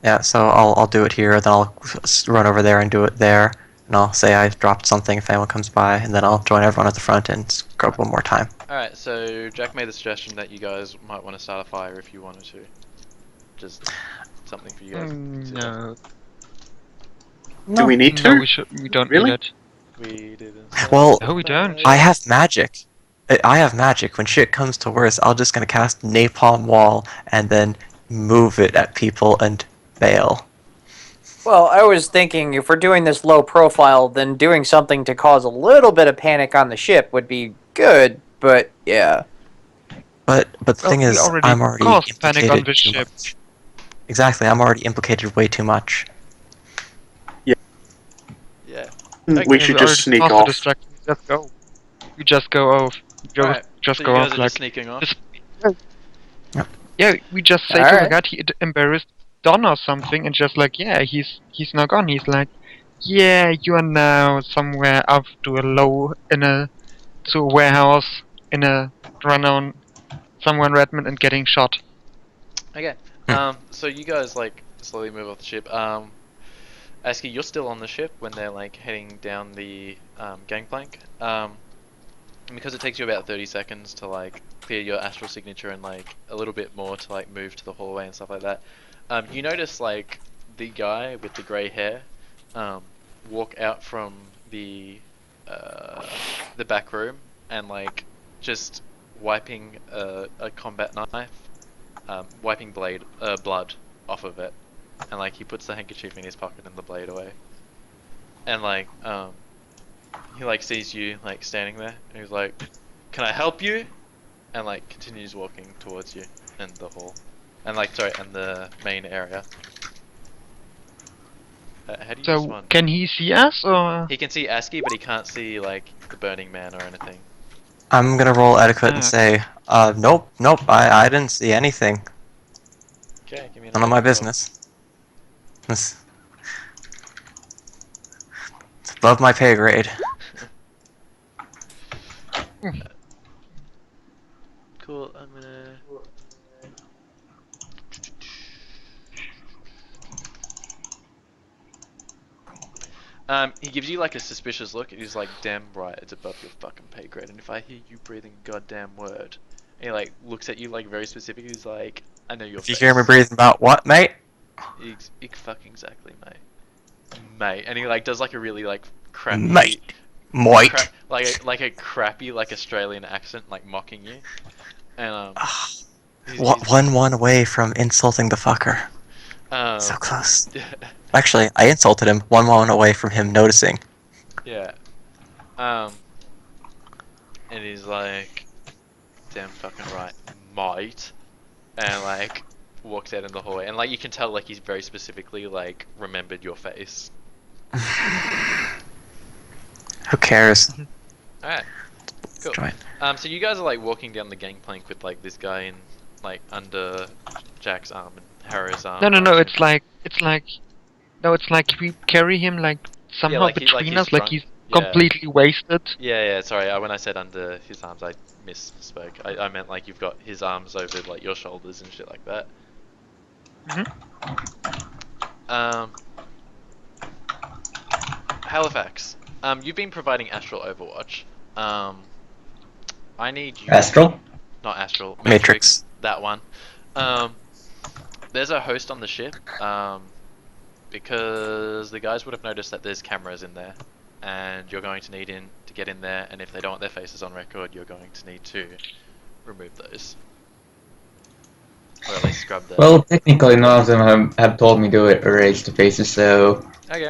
Speaker 1: Yeah. So I'll do it here, then I'll run over there and do it there, and I'll say I dropped something if anyone comes by, and then I'll join everyone at the front and scrub one more time.
Speaker 3: Alright, so Jack made the suggestion that you guys might want to start a fire if you wanted to. Just something for you guys. to consider.
Speaker 4: No.
Speaker 2: Do we need to?
Speaker 4: No, we don't
Speaker 2: Really?
Speaker 4: need it.
Speaker 3: We didn't.
Speaker 1: Well,
Speaker 4: No, we don't.
Speaker 1: I have magic. I have magic. When shit comes to worse, I'll just gonna cast napalm wall and then move it at people and bail.
Speaker 5: Well, I was thinking if we're doing this low profile, then doing something to cause a little bit of panic on the ship would be good. But yeah,
Speaker 1: But the
Speaker 4: Well,
Speaker 1: thing
Speaker 4: we
Speaker 1: is,
Speaker 4: already
Speaker 1: I'm already
Speaker 4: caused panic
Speaker 1: implicated
Speaker 4: on this
Speaker 1: too
Speaker 4: ship.
Speaker 1: much. Exactly, I'm already implicated way too much.
Speaker 3: Yeah.
Speaker 2: We
Speaker 3: Okay,
Speaker 2: should
Speaker 4: we
Speaker 2: just
Speaker 4: already
Speaker 2: sneak
Speaker 4: caused the
Speaker 2: off.
Speaker 4: distraction. Just go. We just go off.
Speaker 3: Alright,
Speaker 4: Just
Speaker 3: so
Speaker 4: go
Speaker 3: you guys
Speaker 4: off
Speaker 3: are
Speaker 4: like
Speaker 3: just sneaking off.
Speaker 4: just- yeah. We just say to
Speaker 5: Alright.
Speaker 4: the guy he embarrassed Don or something, and just like yeah, he's now gone. He's like, yeah, you are now somewhere up to to a warehouse in a run on somewhere in Redmond and getting shot.
Speaker 3: Okay. So you guys like slowly move off the ship. Aski, you're still on the ship when they're like heading down the gangplank. And because it takes you about 30 seconds to like clear your astral signature and like a little bit more to like move to the hallway and stuff like that. You notice like the guy with the grey hair walk out from the back room and like just wiping a combat knife, wiping blood off of it, and like he puts the handkerchief in his pocket and the blade away, and like he like sees you like standing there and he's like, "Can I help you?" and like continues walking towards you and the hall, and like sorry, and the main area. How do you
Speaker 4: So
Speaker 3: respond?
Speaker 4: can he see us or?
Speaker 3: He can see Aski, but he can't see like the Burning Man or anything.
Speaker 1: I'm gonna roll etiquette and say, nope, I didn't see anything.
Speaker 3: Okay, give me
Speaker 1: None of my
Speaker 3: roll.
Speaker 1: business. It's above my pay grade.
Speaker 3: Cool. I'm gonna. He gives you like a suspicious look, and he's like, "Damn right, it's above your fucking pay grade. And if I hear you breathing a goddamn word," and he like looks at you like very specific. He's like, "I know your
Speaker 1: If you
Speaker 3: face."
Speaker 1: hear me breathing about what, mate?
Speaker 3: Fuck exactly, mate. And he like does like a really like crappy,
Speaker 1: Mate. Moit.
Speaker 3: like a crappy like Australian accent, like mocking you. And he's-
Speaker 1: 1-1 away from insulting the fucker.
Speaker 3: um,
Speaker 1: So close. Actually, I insulted him 1-1 away from him noticing.
Speaker 3: yeah. And he's like, "Damn fucking right, mate," and like walks out in the hallway, and like you can tell like he's very specifically like remembered your face.
Speaker 1: Who cares?
Speaker 3: All right. Cool.
Speaker 1: Join.
Speaker 3: So you guys are like walking down the gangplank with like this guy in like under Jack's arm and Harrow's arm.
Speaker 4: No. It's like we carry him like somehow
Speaker 3: like
Speaker 4: between
Speaker 3: he's
Speaker 4: us, like
Speaker 3: drunk.
Speaker 4: he's
Speaker 3: Yeah.
Speaker 4: completely wasted.
Speaker 3: Yeah. Sorry, when I said under his arms, I misspoke. I meant like you've got his arms over like your shoulders and shit like that. Halifax. You've been providing Astral Overwatch. I need you.
Speaker 6: Astral?
Speaker 3: Not Astral.
Speaker 1: Matrix.
Speaker 3: That one. There's a host on the ship. Because the guys would have noticed that there's cameras in there, and you're going to need to get in there. And if they don't want their faces on record, you're going to need to remove those, or at least scrub them.
Speaker 6: Well, technically none of them have told me to erase the faces, so...
Speaker 3: Okay.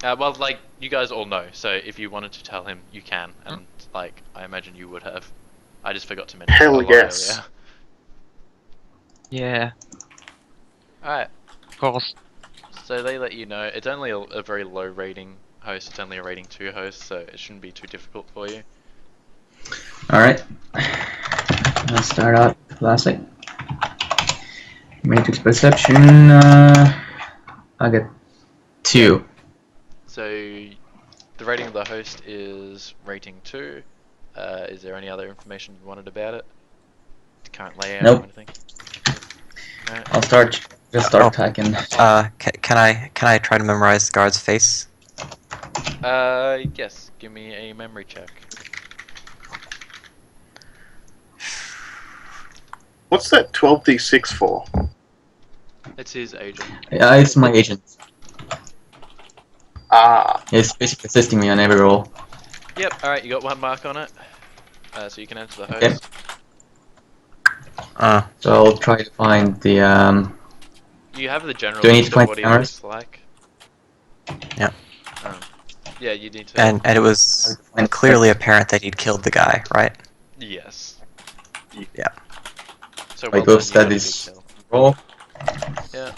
Speaker 3: Well, like, you guys all know, so if you wanted to tell him, you can, and, like, I imagine you would have. I just forgot to mention
Speaker 2: Hell
Speaker 3: that a lot
Speaker 2: yes.
Speaker 3: earlier.
Speaker 4: Yeah,
Speaker 3: Alright,
Speaker 4: of course.
Speaker 3: so they let you know, it's only a very low rating host, it's only a rating 2 host, so it shouldn't be too difficult for you.
Speaker 6: Alright. Let's start out classic. Matrix Perception, I get 2.
Speaker 3: So, the rating of the host is rating 2. Is there any other information you wanted about it? Current layout
Speaker 6: Nope.
Speaker 3: or anything? Alright.
Speaker 6: I'll start attacking.
Speaker 1: Can I try to memorize the guard's face?
Speaker 3: Yes, give me a memory check.
Speaker 2: What's that 12d6 for?
Speaker 3: It's his agent.
Speaker 6: Yeah, it's my agent.
Speaker 2: Ah,
Speaker 6: It's basically assisting me on every roll.
Speaker 3: Yep, alright, you got 1 mark on it. So you can enter the
Speaker 6: Okay.
Speaker 3: host.
Speaker 6: So I'll try to find the,
Speaker 3: You have the general
Speaker 6: Do I need
Speaker 3: list
Speaker 6: to
Speaker 3: of
Speaker 6: find
Speaker 3: what he
Speaker 6: cameras?
Speaker 3: looks like.
Speaker 1: Yeah.
Speaker 3: Yeah, you need to.
Speaker 1: And it was clearly apparent that he'd killed the guy, right?
Speaker 3: Yes.
Speaker 1: Yeah.
Speaker 3: So
Speaker 6: Wait,
Speaker 3: well
Speaker 6: those
Speaker 3: done, you got a good
Speaker 6: studies.
Speaker 3: kill.
Speaker 6: roll.
Speaker 3: Yeah.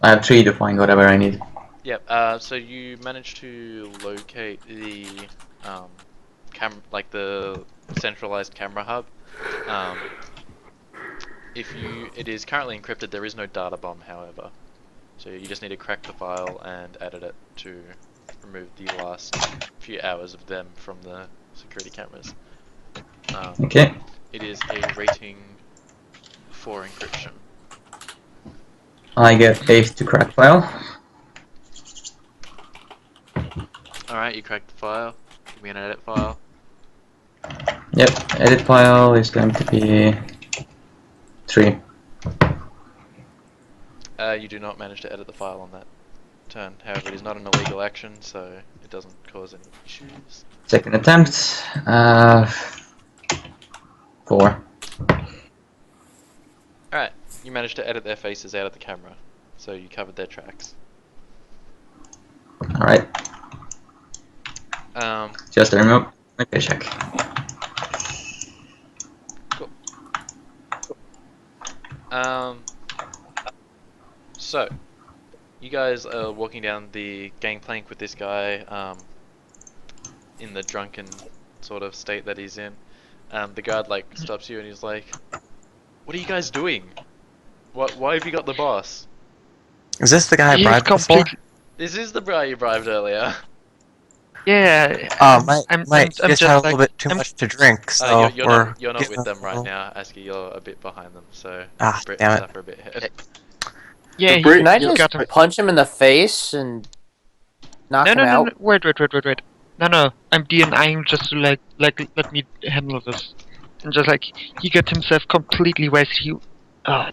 Speaker 6: I have 3 to find whatever I need.
Speaker 3: Yep. So you managed to locate the like the centralized camera hub. It is currently encrypted. There is no data bomb, however. So you just need to crack the file and edit it to remove the last few hours of them from the security cameras.
Speaker 6: Okay.
Speaker 3: It is a rating 4 encryption.
Speaker 6: I get 8 to crack file.
Speaker 3: Alright, you cracked the file. Give me an edit file.
Speaker 6: Yep, edit file is going to be 3.
Speaker 3: You do not manage to edit the file on that turn. However, it is not an illegal action, so it doesn't cause any issues.
Speaker 6: Second attempt. 4.
Speaker 3: Alright, you managed to edit their faces out of the camera, so you covered their tracks.
Speaker 6: Alright, just a remote. Okay, check.
Speaker 3: So, you guys are walking down the gangplank with this guy, in the drunken sort of state that he's in. The guard, like, stops you and he's like, "What are you guys doing? Why have you got the boss?"
Speaker 1: Is this the guy I
Speaker 4: He's
Speaker 1: bribed before?
Speaker 4: completely.
Speaker 3: This is the guy you bribed earlier.
Speaker 4: Yeah.
Speaker 1: Mate,
Speaker 4: I'm
Speaker 1: you
Speaker 4: just
Speaker 1: just had a
Speaker 4: like,
Speaker 1: little bit too
Speaker 4: I'm-
Speaker 1: much to drink, so
Speaker 3: You're not
Speaker 1: getting
Speaker 3: with them
Speaker 1: a
Speaker 3: right
Speaker 1: little-
Speaker 3: now, Aski. You're a bit behind them, so
Speaker 1: Ah,
Speaker 3: Brit
Speaker 1: damn it.
Speaker 3: suffer a bit ahead.
Speaker 4: Yeah,
Speaker 2: The Brit-
Speaker 5: Can I
Speaker 4: you
Speaker 5: just
Speaker 4: got him.
Speaker 5: punch him in the face and knock
Speaker 4: No,
Speaker 5: him
Speaker 4: no, no,
Speaker 5: out.
Speaker 4: no. Wait. No. I'm DNIing just to let me handle this. And just like he got himself completely wasted.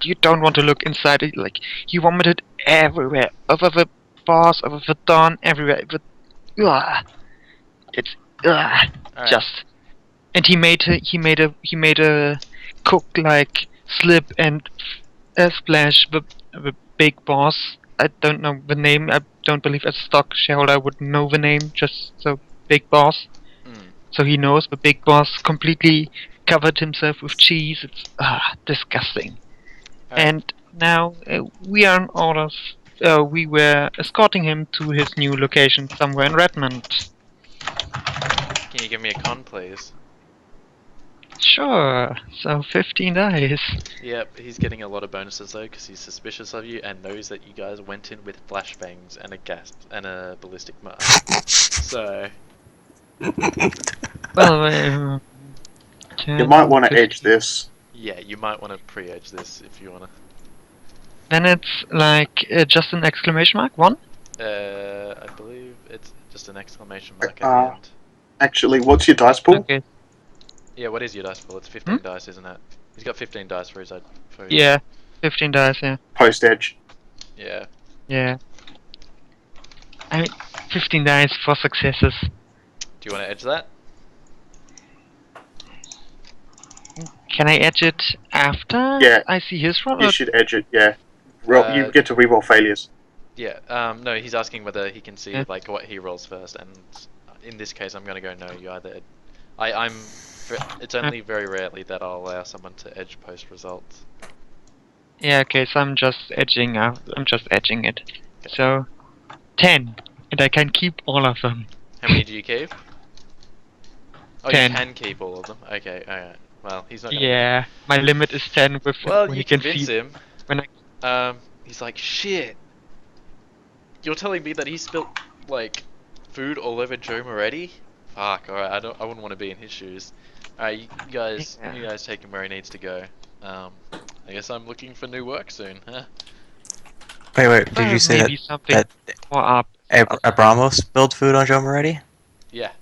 Speaker 4: You don't want to look inside it. Like he vomited everywhere, over the boss, over the Dawn, everywhere. But it's
Speaker 3: Alright.
Speaker 4: just. And he made a cook like slip and splash the big boss. I don't know the name. I don't believe as a stock shareholder I would know the name. Just so big boss.
Speaker 3: Mm.
Speaker 4: So he knows the big boss completely covered himself with cheese. It's disgusting.
Speaker 3: Alright.
Speaker 4: And now we are on orders. We were escorting him to his new location somewhere in Redmond.
Speaker 3: Can you give me a con, please?
Speaker 4: Sure. So 15 dice.
Speaker 3: Yep, he's getting a lot of bonuses though, because he's suspicious of you and knows that you guys went in with flashbangs and a gas and a ballistic mask. So,
Speaker 4: Well,
Speaker 2: You might want to
Speaker 4: 10,
Speaker 2: edge this.
Speaker 3: yeah, you might want to pre-edge this if you want
Speaker 4: Then it's like just an exclamation mark. 1.
Speaker 3: to. I believe it's just an exclamation mark at
Speaker 2: Uh,
Speaker 3: the end.
Speaker 2: Actually, what's your dice pool?
Speaker 4: Okay.
Speaker 3: Yeah, what is your dice pool? It's 15 dice, isn't it? He's got 15 dice for his.
Speaker 4: Yeah. 15 dice. Yeah.
Speaker 2: Post edge.
Speaker 3: Yeah.
Speaker 4: Yeah. I mean, 15 dice for successes.
Speaker 3: Do you want to edge that?
Speaker 4: Can I edge it after
Speaker 2: Yeah.
Speaker 4: I see his roll?
Speaker 2: You should edge it, yeah. You get to reroll failures.
Speaker 3: Yeah. No, he's asking whether he can see
Speaker 4: Yeah.
Speaker 3: like what he rolls first, and in this case, I'm gonna go no. You either. It's only very rarely that I'll allow someone to edge post results.
Speaker 4: Yeah. Okay. So I'm just edging out. I'm just edging it. So 10, and I can keep all of them.
Speaker 3: How many do you keep? Oh,
Speaker 4: 10.
Speaker 3: you can keep all of them. Okay, alright. Well, he's not gonna.
Speaker 4: Yeah. My limit is 10 with
Speaker 3: Well,
Speaker 4: when
Speaker 3: you
Speaker 4: you can
Speaker 3: convince
Speaker 4: see
Speaker 3: him.
Speaker 4: when I.
Speaker 3: He's like, shit. You're telling me that he spilt like food all over Joe Moretti? Fuck. Alright, I wouldn't want to be in his shoes. Alright, you guys take him where he needs to go. I guess I'm looking for new work soon. Huh?
Speaker 1: Wait, did you say
Speaker 4: maybe
Speaker 1: that,
Speaker 4: something
Speaker 1: that
Speaker 4: more up?
Speaker 1: Abramos spilled food on Joe Moretti?
Speaker 3: Yeah.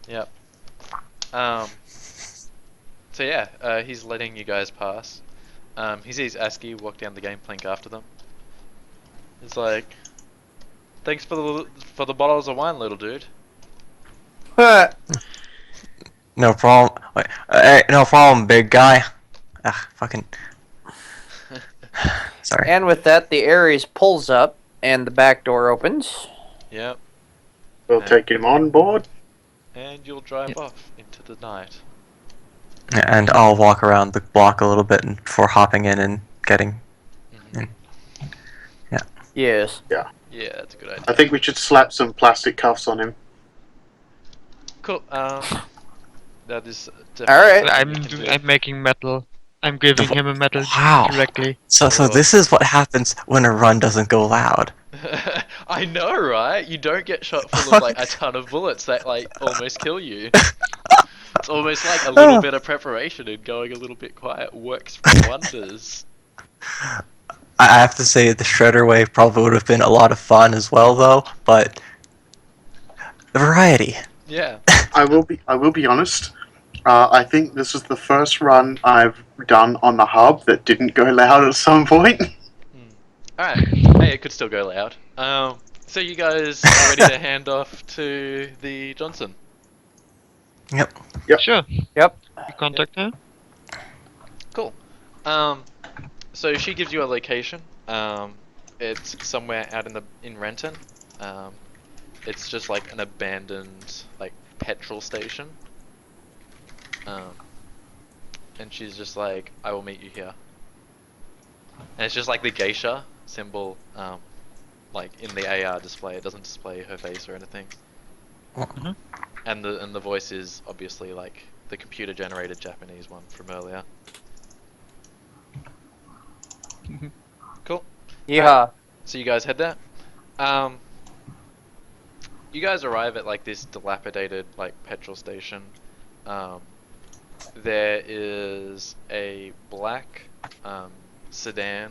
Speaker 3: Yep. So yeah, he's letting you guys pass. He sees ASCII walk down the gangplank after them. It's like, thanks for the bottles of wine, little dude.
Speaker 1: No problem. Wait, no problem, big guy. Ah, fucking. Sorry.
Speaker 5: And with that, the Ares pulls up and the back door opens.
Speaker 3: Yep.
Speaker 2: We'll take him on board.
Speaker 3: And you'll drive off into the night.
Speaker 1: And I'll walk around the block a little bit before hopping in and getting.
Speaker 5: Yes.
Speaker 3: Yeah, that's a good idea.
Speaker 2: I think we should slap some plastic cuffs on him.
Speaker 3: Cool. That is
Speaker 5: Alright.
Speaker 4: I'm making metal. I'm giving him a metal
Speaker 1: Wow.
Speaker 4: directly.
Speaker 1: So this is what happens when a run doesn't go loud.
Speaker 3: I know, right? You don't get shot full of like a ton of bullets that like almost kill you. It's almost like a little bit of preparation and going a little bit quiet works wonders.
Speaker 1: I have to say the Shredder wave probably would have been a lot of fun as well, though. But the variety.
Speaker 3: Yeah.
Speaker 2: I will be honest. I think this is the first run I've done on the hub that didn't go loud at some point.
Speaker 3: Alright. Hey, it could still go loud. So you guys are ready to hand off to the Johnson?
Speaker 1: Yep.
Speaker 4: Sure.
Speaker 5: Yep.
Speaker 4: You contact her.
Speaker 3: Cool. So she gives you a location. It's somewhere out in Renton. It's just like an abandoned like petrol station. And she's just like, I will meet you here. And it's just like the geisha symbol, like in the AR display. It doesn't display her face or anything.
Speaker 4: Mhm.
Speaker 3: And the voice is obviously like the computer generated Japanese one from earlier. Cool.
Speaker 5: Yeah.
Speaker 3: So you guys head there. You guys arrive at like this dilapidated like petrol station. There is a black sedan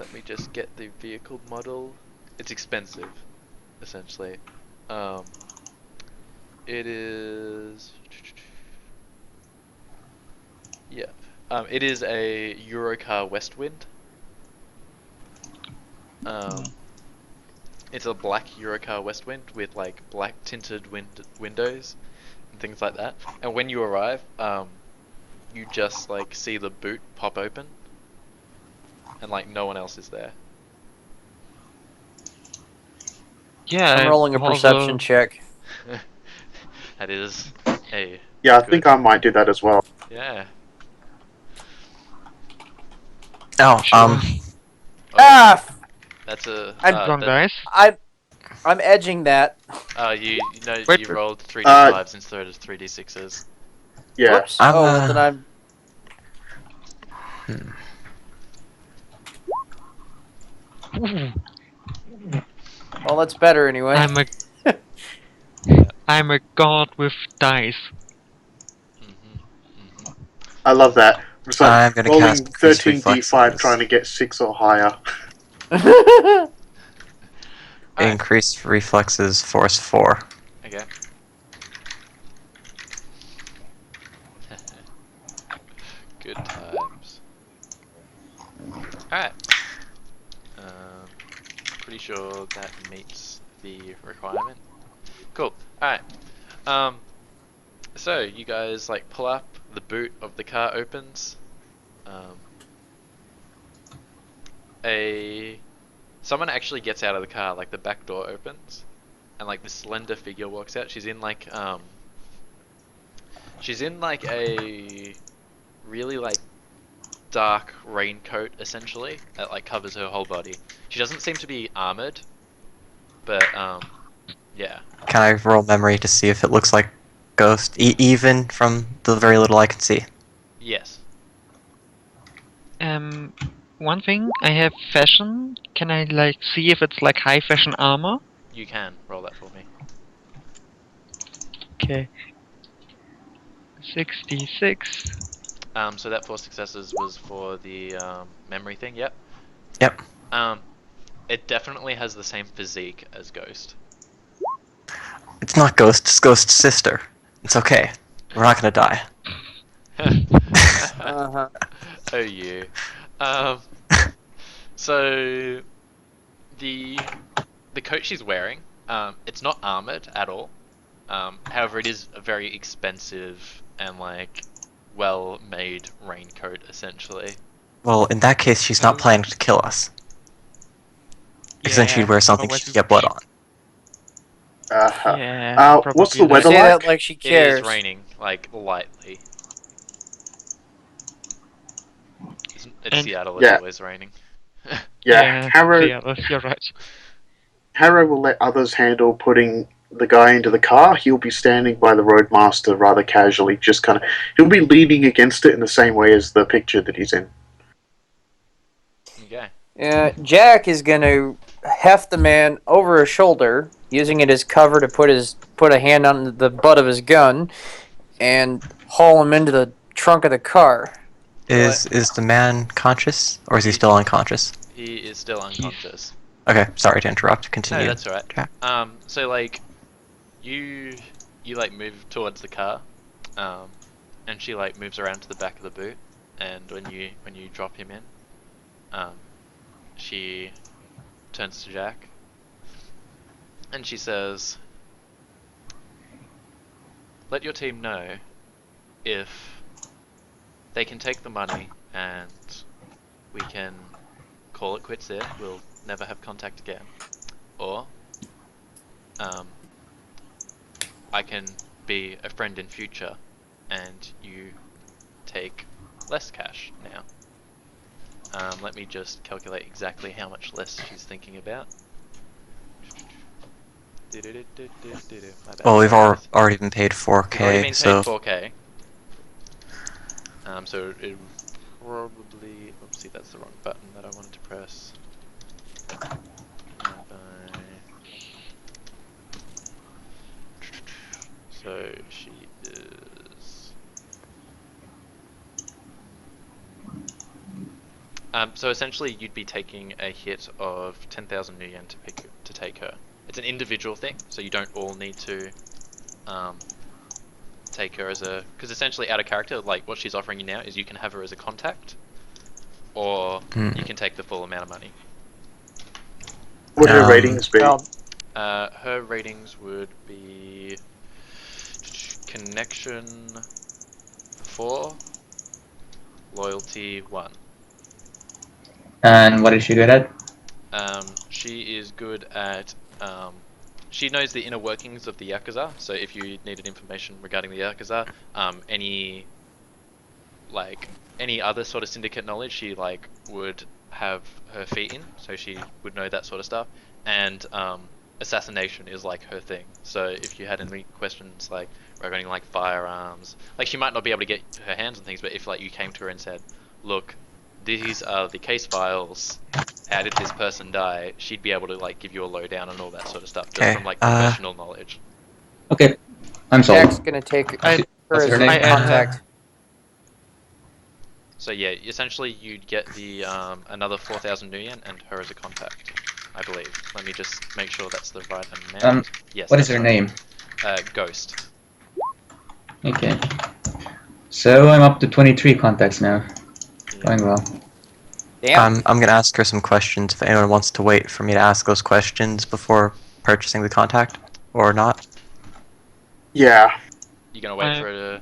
Speaker 3: Let me just get the vehicle model. It's expensive, essentially. It is. Yeah. It is a Eurocar Westwind. It's a black Eurocar Westwind with like black tinted windows and things like that. And when you arrive, you just like see the boot pop open, and like no one else is there.
Speaker 4: Yeah,
Speaker 5: I'm rolling a perception check.
Speaker 3: That is a
Speaker 2: Yeah, I
Speaker 3: good.
Speaker 2: think I might do that as well.
Speaker 3: Yeah.
Speaker 1: Oh,
Speaker 4: Sure.
Speaker 3: Oh,
Speaker 5: Ah!
Speaker 3: that's a.
Speaker 4: Wrong dice.
Speaker 5: I'm edging that.
Speaker 3: You know
Speaker 4: Wait,
Speaker 3: you
Speaker 4: wait.
Speaker 3: rolled 3d5s instead of 3d6s.
Speaker 2: Yeah.
Speaker 5: Whoops.
Speaker 1: I'm,
Speaker 5: Oh, well, then I'm. Well, that's better anyway.
Speaker 4: I'm a god with dice.
Speaker 2: I love that. It's like
Speaker 1: I'm gonna
Speaker 2: rolling
Speaker 1: cast increased
Speaker 2: 13d5
Speaker 1: reflexes.
Speaker 2: trying to get 6 or higher.
Speaker 3: Alright.
Speaker 1: Increased reflexes, force 4.
Speaker 3: Okay. Good times. Alright. Pretty sure that meets the requirement. Cool. Alright. So you guys like pull up, the boot of the car opens. Someone actually gets out of the car, like the back door opens, and like this slender figure walks out. She's in like a really like dark raincoat essentially that like covers her whole body. She doesn't seem to be armored, but yeah.
Speaker 1: Can I roll memory to see if it looks like Ghost, even from the very little I can see?
Speaker 3: Yes.
Speaker 4: One thing, I have fashion. Can I like see if it's like high fashion armor?
Speaker 3: You can roll that for me.
Speaker 4: Okay. 66.
Speaker 3: So that 4 successes was for the memory thing. Yep.
Speaker 1: Yep.
Speaker 3: It definitely has the same physique as Ghost.
Speaker 1: It's not Ghost, it's Ghost's sister. It's okay. We're not gonna die.
Speaker 5: Uh-huh.
Speaker 3: Oh you. So the coat she's wearing, it's not armored at all. However, it is a very expensive and like well-made raincoat, essentially.
Speaker 1: Well, in that case, she's not planning to kill us. Because then she'd wear something
Speaker 4: otherwise
Speaker 1: she'd get blood on.
Speaker 4: Yeah.
Speaker 2: What's the
Speaker 4: probably
Speaker 2: weather
Speaker 5: Say
Speaker 2: like?
Speaker 5: that like she
Speaker 3: It
Speaker 5: cares.
Speaker 3: is raining, like lightly. It's
Speaker 4: And-
Speaker 3: Seattle. It's
Speaker 2: Yeah.
Speaker 3: always raining.
Speaker 2: Yeah, Harrow,
Speaker 4: Yeah, you're right.
Speaker 2: Harrow will let others handle putting the guy into the car. He'll be standing by the roadmaster rather casually, just kind of. He'll be leaning against it in the same way as the picture that he's in.
Speaker 3: Okay.
Speaker 5: Jack is gonna heft the man over his shoulder, using it as cover to put a hand on the butt of his gun, and haul him into the trunk of the car.
Speaker 1: Is the man conscious, or is he still unconscious?
Speaker 3: He is still unconscious.
Speaker 1: Okay, sorry to interrupt.
Speaker 3: No,
Speaker 1: Continue.
Speaker 3: that's alright.
Speaker 1: Jack.
Speaker 3: So like, you like move towards the car, and she like moves around to the back of the boot, and when you drop him in, she turns to Jack, and she says, "Let your team know if they can take the money and we can call it quits there. We'll never have contact again. Or I can be a friend in future and you take less cash now." Let me just calculate exactly how much less she's thinking about. My bad.
Speaker 1: Well, we've already been paid 4K,
Speaker 3: We've already been
Speaker 1: so
Speaker 3: paid 4K. So it probably. Oopsie, that's the wrong button that I wanted to press. So she is So essentially, you'd be taking a hit of 10,000 new yen to take her. It's an individual thing, so you don't all need to take her as a, because essentially out of character, like what she's offering you now is you can have her as a contact, or you can take the full amount of money.
Speaker 2: Would her ratings be?
Speaker 5: Well,
Speaker 3: Her ratings would be connection 4, loyalty 1.
Speaker 6: And what is she good at?
Speaker 3: She is good at. She knows the inner workings of the Yakuza. So if you needed information regarding the Yakuza, any other sort of syndicate knowledge, she would have her feet in. So she would know that sort of stuff. And assassination is like her thing. So if you had any questions regarding firearms, she might not be able to get her hands on things, but if you came to her and said, "Look, these are the case files. How did this person die?" She'd be able to give you a lowdown on all that sort of stuff, just
Speaker 1: Okay,
Speaker 3: from professional knowledge.
Speaker 6: Okay, I'm sold.
Speaker 5: Jack's gonna take her
Speaker 6: What's
Speaker 5: as
Speaker 6: her
Speaker 5: a
Speaker 6: name?
Speaker 5: contact.
Speaker 3: So yeah, essentially you'd get the another 4,000 new yen and her as a contact, I believe. Let me just make sure that's the right amount. Yes.
Speaker 6: What is
Speaker 3: that's
Speaker 6: her
Speaker 3: right.
Speaker 6: name?
Speaker 3: Ghost.
Speaker 6: Okay. So I'm up to 23 contacts now.
Speaker 3: Yeah.
Speaker 6: Going well.
Speaker 5: Damn.
Speaker 1: I'm gonna ask her some questions if anyone wants to wait for me to ask those questions before purchasing the contact, or not.
Speaker 2: Yeah.
Speaker 3: You gonna wait for her to?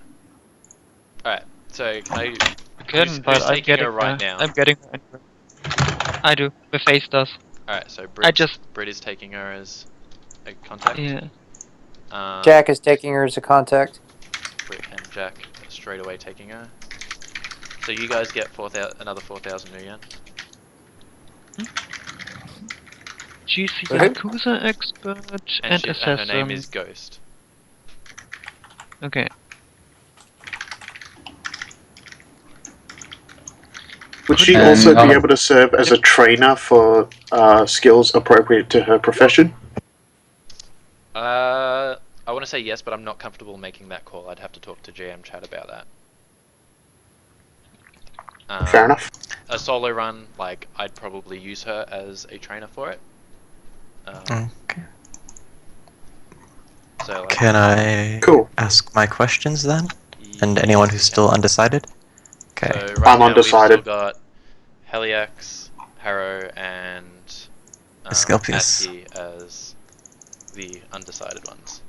Speaker 3: All right. So can I?
Speaker 4: Again,
Speaker 3: Who's
Speaker 4: but I'm
Speaker 3: taking
Speaker 4: getting
Speaker 3: her right now?
Speaker 4: I'm getting her anyway. I do. The face does.
Speaker 3: All right. So Brit is taking her as a contact.
Speaker 4: Yeah.
Speaker 5: Jack is taking her as a contact.
Speaker 3: Brit and Jack are straight away taking her. So you guys get another 4,000 new yen.
Speaker 4: She's a
Speaker 5: Who?
Speaker 4: Yakuza expert and
Speaker 3: And
Speaker 4: assassin.
Speaker 3: her name is Ghost.
Speaker 4: Okay.
Speaker 2: Would she
Speaker 6: And
Speaker 2: also be
Speaker 6: how-
Speaker 2: able to serve as a trainer for skills appropriate to her profession?
Speaker 3: I want to say yes, but I'm not comfortable making that call. I'd have to talk to GM Chat about that.
Speaker 2: Fair enough.
Speaker 3: A solo run, I'd probably use her as a trainer for it.
Speaker 1: Okay.
Speaker 3: So
Speaker 1: Can I
Speaker 2: Cool.
Speaker 1: ask my questions then? And anyone who's still undecided? Okay.
Speaker 3: So right
Speaker 2: I'm
Speaker 3: now
Speaker 2: undecided.
Speaker 3: we've still got Heliax, Harrow, and
Speaker 1: Asclepius.
Speaker 3: Atki as the undecided ones.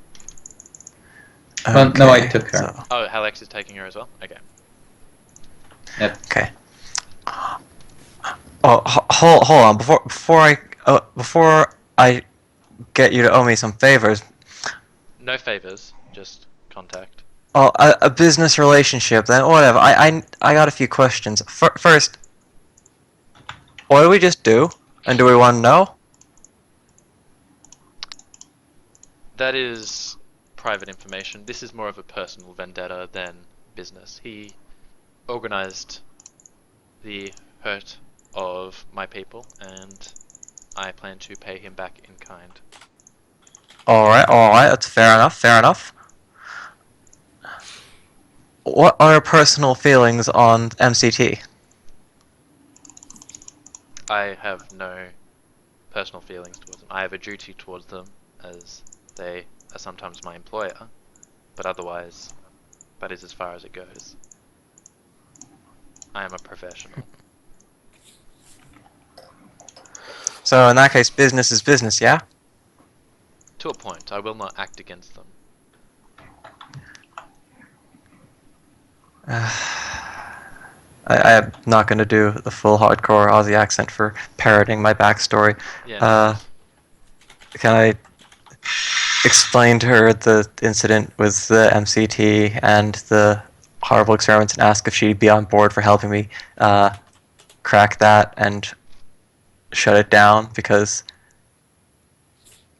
Speaker 6: Well, no, I took her.
Speaker 1: So,
Speaker 3: Oh, Heliax is taking her as well? Okay.
Speaker 1: okay. Oh, hold on. Before I get you to owe me some favors.
Speaker 3: No favors, just contact.
Speaker 1: Oh, a business relationship. Then whatever. I got a few questions. First, what do we just do? And do we want to know?
Speaker 3: That is private information. This is more of a personal vendetta than business. He organized the hurt of my people, and I plan to pay him back in kind.
Speaker 1: Alright, that's fair enough. What are your personal feelings on MCT?
Speaker 3: I have no personal feelings towards them. I have a duty towards them as they are sometimes my employer, but otherwise, that is as far as it goes. I am a professional.
Speaker 1: So in that case, business is business, yeah?
Speaker 3: To a point, I will not act against them.
Speaker 1: I'm not going to do the full hardcore Aussie accent for parroting my backstory.
Speaker 3: Yeah.
Speaker 1: Can I explain to her the incident with the MCT and the horrible experiments and ask if she'd be on board for helping me crack that and shut it down? Because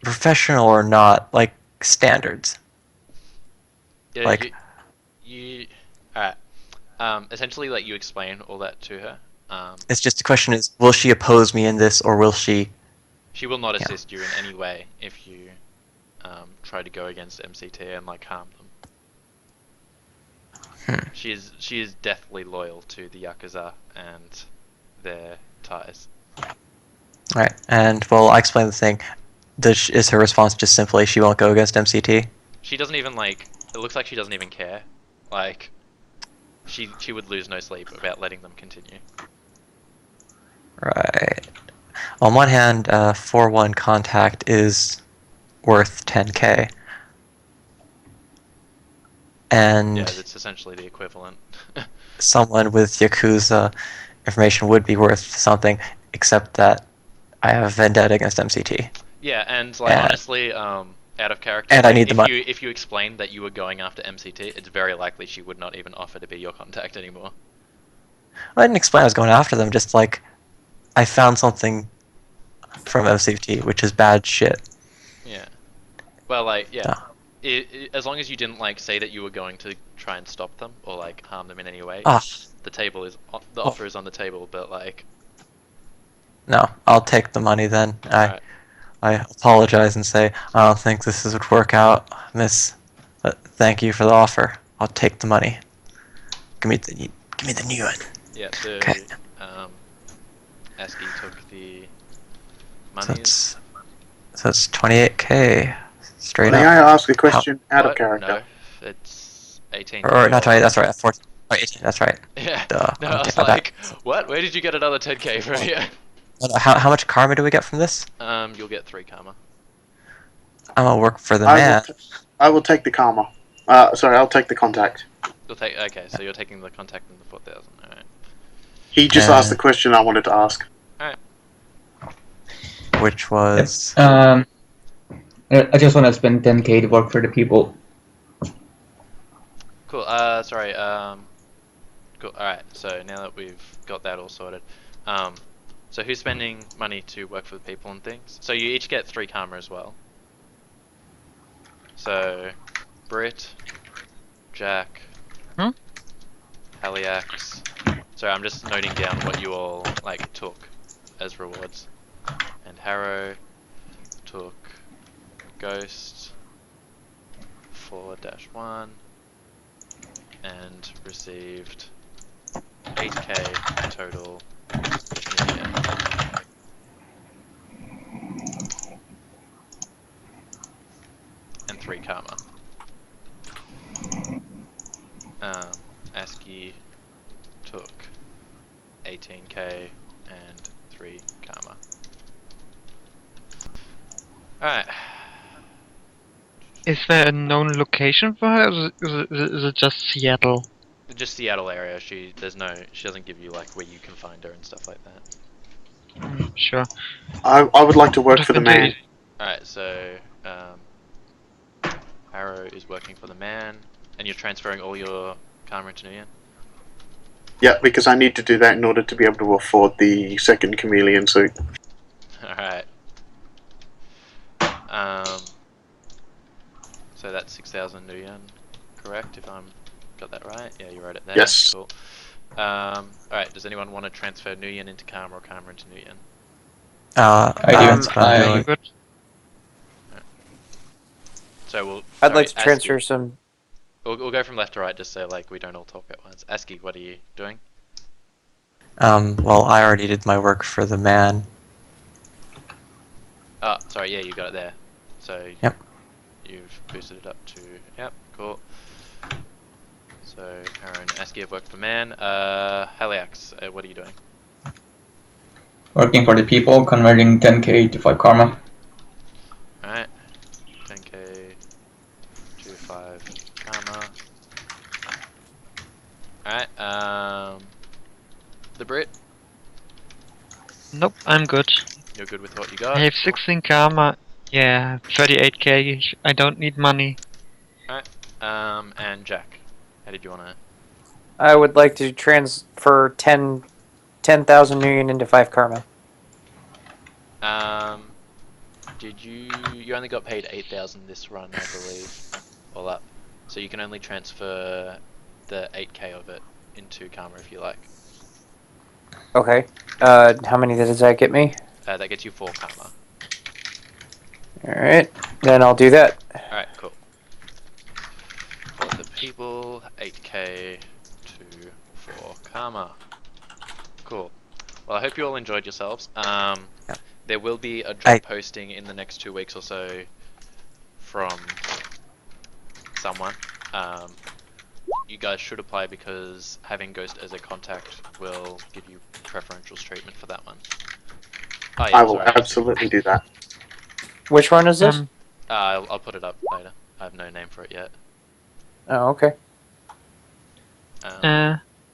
Speaker 1: professional or not, standards.
Speaker 3: Yeah, you alright. Essentially, you explain all that to her.
Speaker 1: It's just the question is, will she oppose me in this, or will she?
Speaker 3: She will not
Speaker 1: Yeah.
Speaker 3: assist you in any way if you try to go against MCT and harm them. She is deathly loyal to the Yakuza, and their ties.
Speaker 1: Right, and well, I explained the thing. Is her response just simply she won't go against MCT?
Speaker 3: She doesn't even like. It looks like she doesn't even care. Like, she would lose no sleep about letting them continue.
Speaker 1: Right. On one hand, 4-1 contact is worth 10k, and
Speaker 3: Yeah, that's essentially the equivalent.
Speaker 1: someone with Yakuza information would be worth something, except that I have a vendetta against MCT.
Speaker 3: Yeah, and like
Speaker 1: And-
Speaker 3: honestly, out of character,
Speaker 1: and I
Speaker 3: like,
Speaker 1: need the money.
Speaker 3: if you explained that you were going after MCT, it's very likely she would not even offer to be your contact anymore.
Speaker 1: I didn't explain I was going after them, just like, I found something from MCT, which is bad shit.
Speaker 3: Yeah. Well, like, yeah.
Speaker 1: No.
Speaker 3: As long as you didn't like say that you were going to try and stop them or like harm them in any way,
Speaker 1: Ah,
Speaker 3: the offer is on the table. But like,
Speaker 1: no, I'll take the money then.
Speaker 3: alright.
Speaker 1: I apologize and say, I don't think this would work out, miss. But thank you for the offer. I'll take the money. Give me the new one.
Speaker 3: Yeah. So,
Speaker 1: Okay.
Speaker 3: ASCII took the
Speaker 1: So
Speaker 3: money.
Speaker 1: it's 28k straight
Speaker 2: May
Speaker 1: up.
Speaker 2: I ask a question out of character?
Speaker 3: No, it's 18.
Speaker 1: Or not 20. That's right. 14. Oh, 18. That's right.
Speaker 3: Yeah.
Speaker 1: Duh.
Speaker 3: No, I was
Speaker 1: I'm
Speaker 3: like, what? Where did you get another 10k from here?
Speaker 1: How much karma do we get from this?
Speaker 3: You'll get 3 karma.
Speaker 1: I'm gonna work for the
Speaker 2: I
Speaker 1: man.
Speaker 2: will take the karma. Sorry, I'll take the contact.
Speaker 3: You'll take. Okay, so you're taking the contact and the 4,000. All right.
Speaker 2: He just asked the question I wanted to ask.
Speaker 1: Which was
Speaker 6: I just want to spend 10k to work for the people.
Speaker 3: Cool. Sorry. Cool. All right. So now that we've got that all sorted, so who's spending money to work for the people and things? So you each get 3 karma as well. So, Brit, Jack, Haliax. Sorry, I'm just noting down what you all like took as rewards. And Harrow took Ghost 4-1 and received 8k total. And 3 karma. ASCII took 18k and 3 karma. Alright.
Speaker 4: Is there a known location for her? Or is it just Seattle?
Speaker 3: Just Seattle area. She doesn't give you like where you can find her and stuff like that.
Speaker 4: Sure.
Speaker 2: I would like to work for the man.
Speaker 3: Alright, so Arrow is working for the man, and you're transferring all your karma into Nuyen?
Speaker 2: Yeah, because I need to do that in order to be able to afford the second chameleon suit.
Speaker 3: Alright. So that's 6,000 Nuyen, correct? If I'm got that right? Yeah, you wrote it there.
Speaker 2: Yes.
Speaker 3: Cool. Alright, does anyone want to transfer Nuyen into karma or karma into Nuyen?
Speaker 6: I do.
Speaker 1: that's what I'm doing.
Speaker 4: Good.
Speaker 3: So we'll.
Speaker 5: I'd like to
Speaker 3: sorry,
Speaker 5: transfer
Speaker 3: ASCII.
Speaker 5: some.
Speaker 3: We'll go from left to right just so like we don't all talk at once. ASCII, what are you doing?
Speaker 1: Well, I already did my work for the man.
Speaker 3: Oh, sorry, yeah, you got it there. So
Speaker 1: Yep.
Speaker 3: you've boosted it up to yep, cool. So Aaron, ASCII have worked for man. Haliax, what are you doing?
Speaker 6: Working for the people, converting 10k to 5 karma.
Speaker 3: Alright. 10k to 5 karma. Alright, the Brit,
Speaker 4: Nope, I'm good.
Speaker 3: you're good with what you got.
Speaker 4: I have 16 karma. Yeah, 38k. I don't need money.
Speaker 3: And Jack, how did you wanna
Speaker 5: I would like to transfer 10,000 Nuyen into 5 karma.
Speaker 3: did you only got paid 8,000 this run, I believe, all up. So you can only transfer the 8k of it into karma if you like.
Speaker 5: Okay. How many does that get me?
Speaker 3: That gets you 4 karma.
Speaker 5: Alright. Then I'll do that.
Speaker 3: Alright, cool. For the people, 8k to 4 karma. Cool. Well, I hope you all enjoyed yourselves. There will be a
Speaker 1: I-
Speaker 3: job posting in the next 2 weeks or so from someone. You guys should apply because having Ghost as a contact will give you preferential treatment for that one. Oh, yeah,
Speaker 2: I will
Speaker 3: sorry.
Speaker 2: absolutely do that.
Speaker 5: Which one is this?
Speaker 3: I'll put it up later. I have no name for it yet.
Speaker 5: Oh, okay.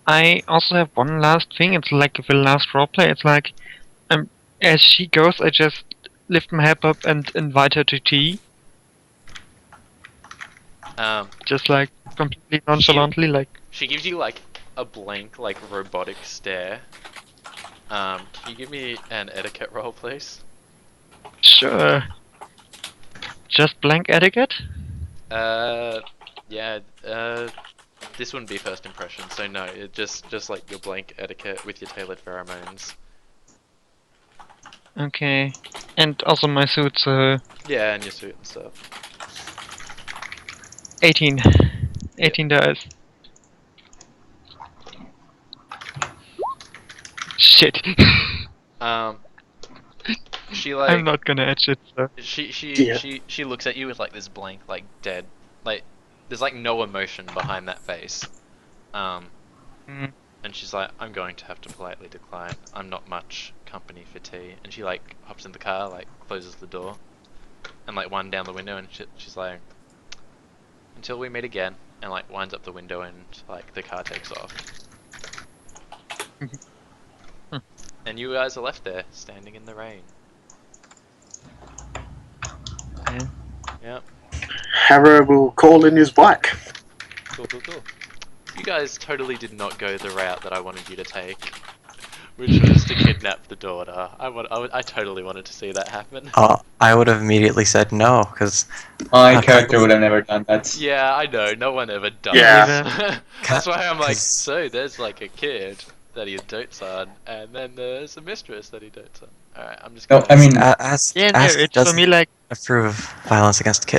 Speaker 4: I also have one last thing. It's like the last roleplay. It's like, as she goes, I just lift my head up and invite her to tea. Just like completely nonchalantly, like.
Speaker 3: She gives you like a blank, like robotic stare. Can you give me an etiquette roll, please?
Speaker 4: Sure. Just blank etiquette?
Speaker 3: Yeah. This wouldn't be first impression, so no. It just like your blank etiquette with your tailored pheromones.
Speaker 4: Okay. And also my suit, so
Speaker 3: Yeah, and your suit and stuff.
Speaker 4: 18. 18 dice. Shit.
Speaker 3: She like
Speaker 4: I'm not gonna etch it, so.
Speaker 2: Yeah.
Speaker 3: she looks at you with like this blank, like dead, like there's like no emotion behind that face.
Speaker 4: Mm.
Speaker 3: And she's like, I'm going to have to politely decline. I'm not much company for tea. And she like hops in the car, like closes the door, and like winds down the window, and she's like, until we meet again, and like winds up the window, and like the car takes off. And you guys are left there, standing in the rain.
Speaker 4: Yeah.
Speaker 3: Yep.
Speaker 2: Harrow will call in his bike.
Speaker 3: Cool. You guys totally did not go the route that I wanted you to take, which was to kidnap the daughter. I totally wanted to see that happen.
Speaker 1: I would have immediately said no, because
Speaker 6: My character would have never done that.
Speaker 3: Yeah, I know. No one ever does.
Speaker 2: Yeah.
Speaker 3: That's why I'm like,
Speaker 1: 'Cause-
Speaker 3: so there's like a kid that he dotes on, and then there's a mistress that he dotes on. Alright, I'm just
Speaker 6: No,
Speaker 3: gonna...
Speaker 6: I mean,
Speaker 1: As
Speaker 4: Yeah, no,
Speaker 1: Ask
Speaker 4: it's for
Speaker 1: doesn't
Speaker 4: me like,
Speaker 1: approve of violence against kids.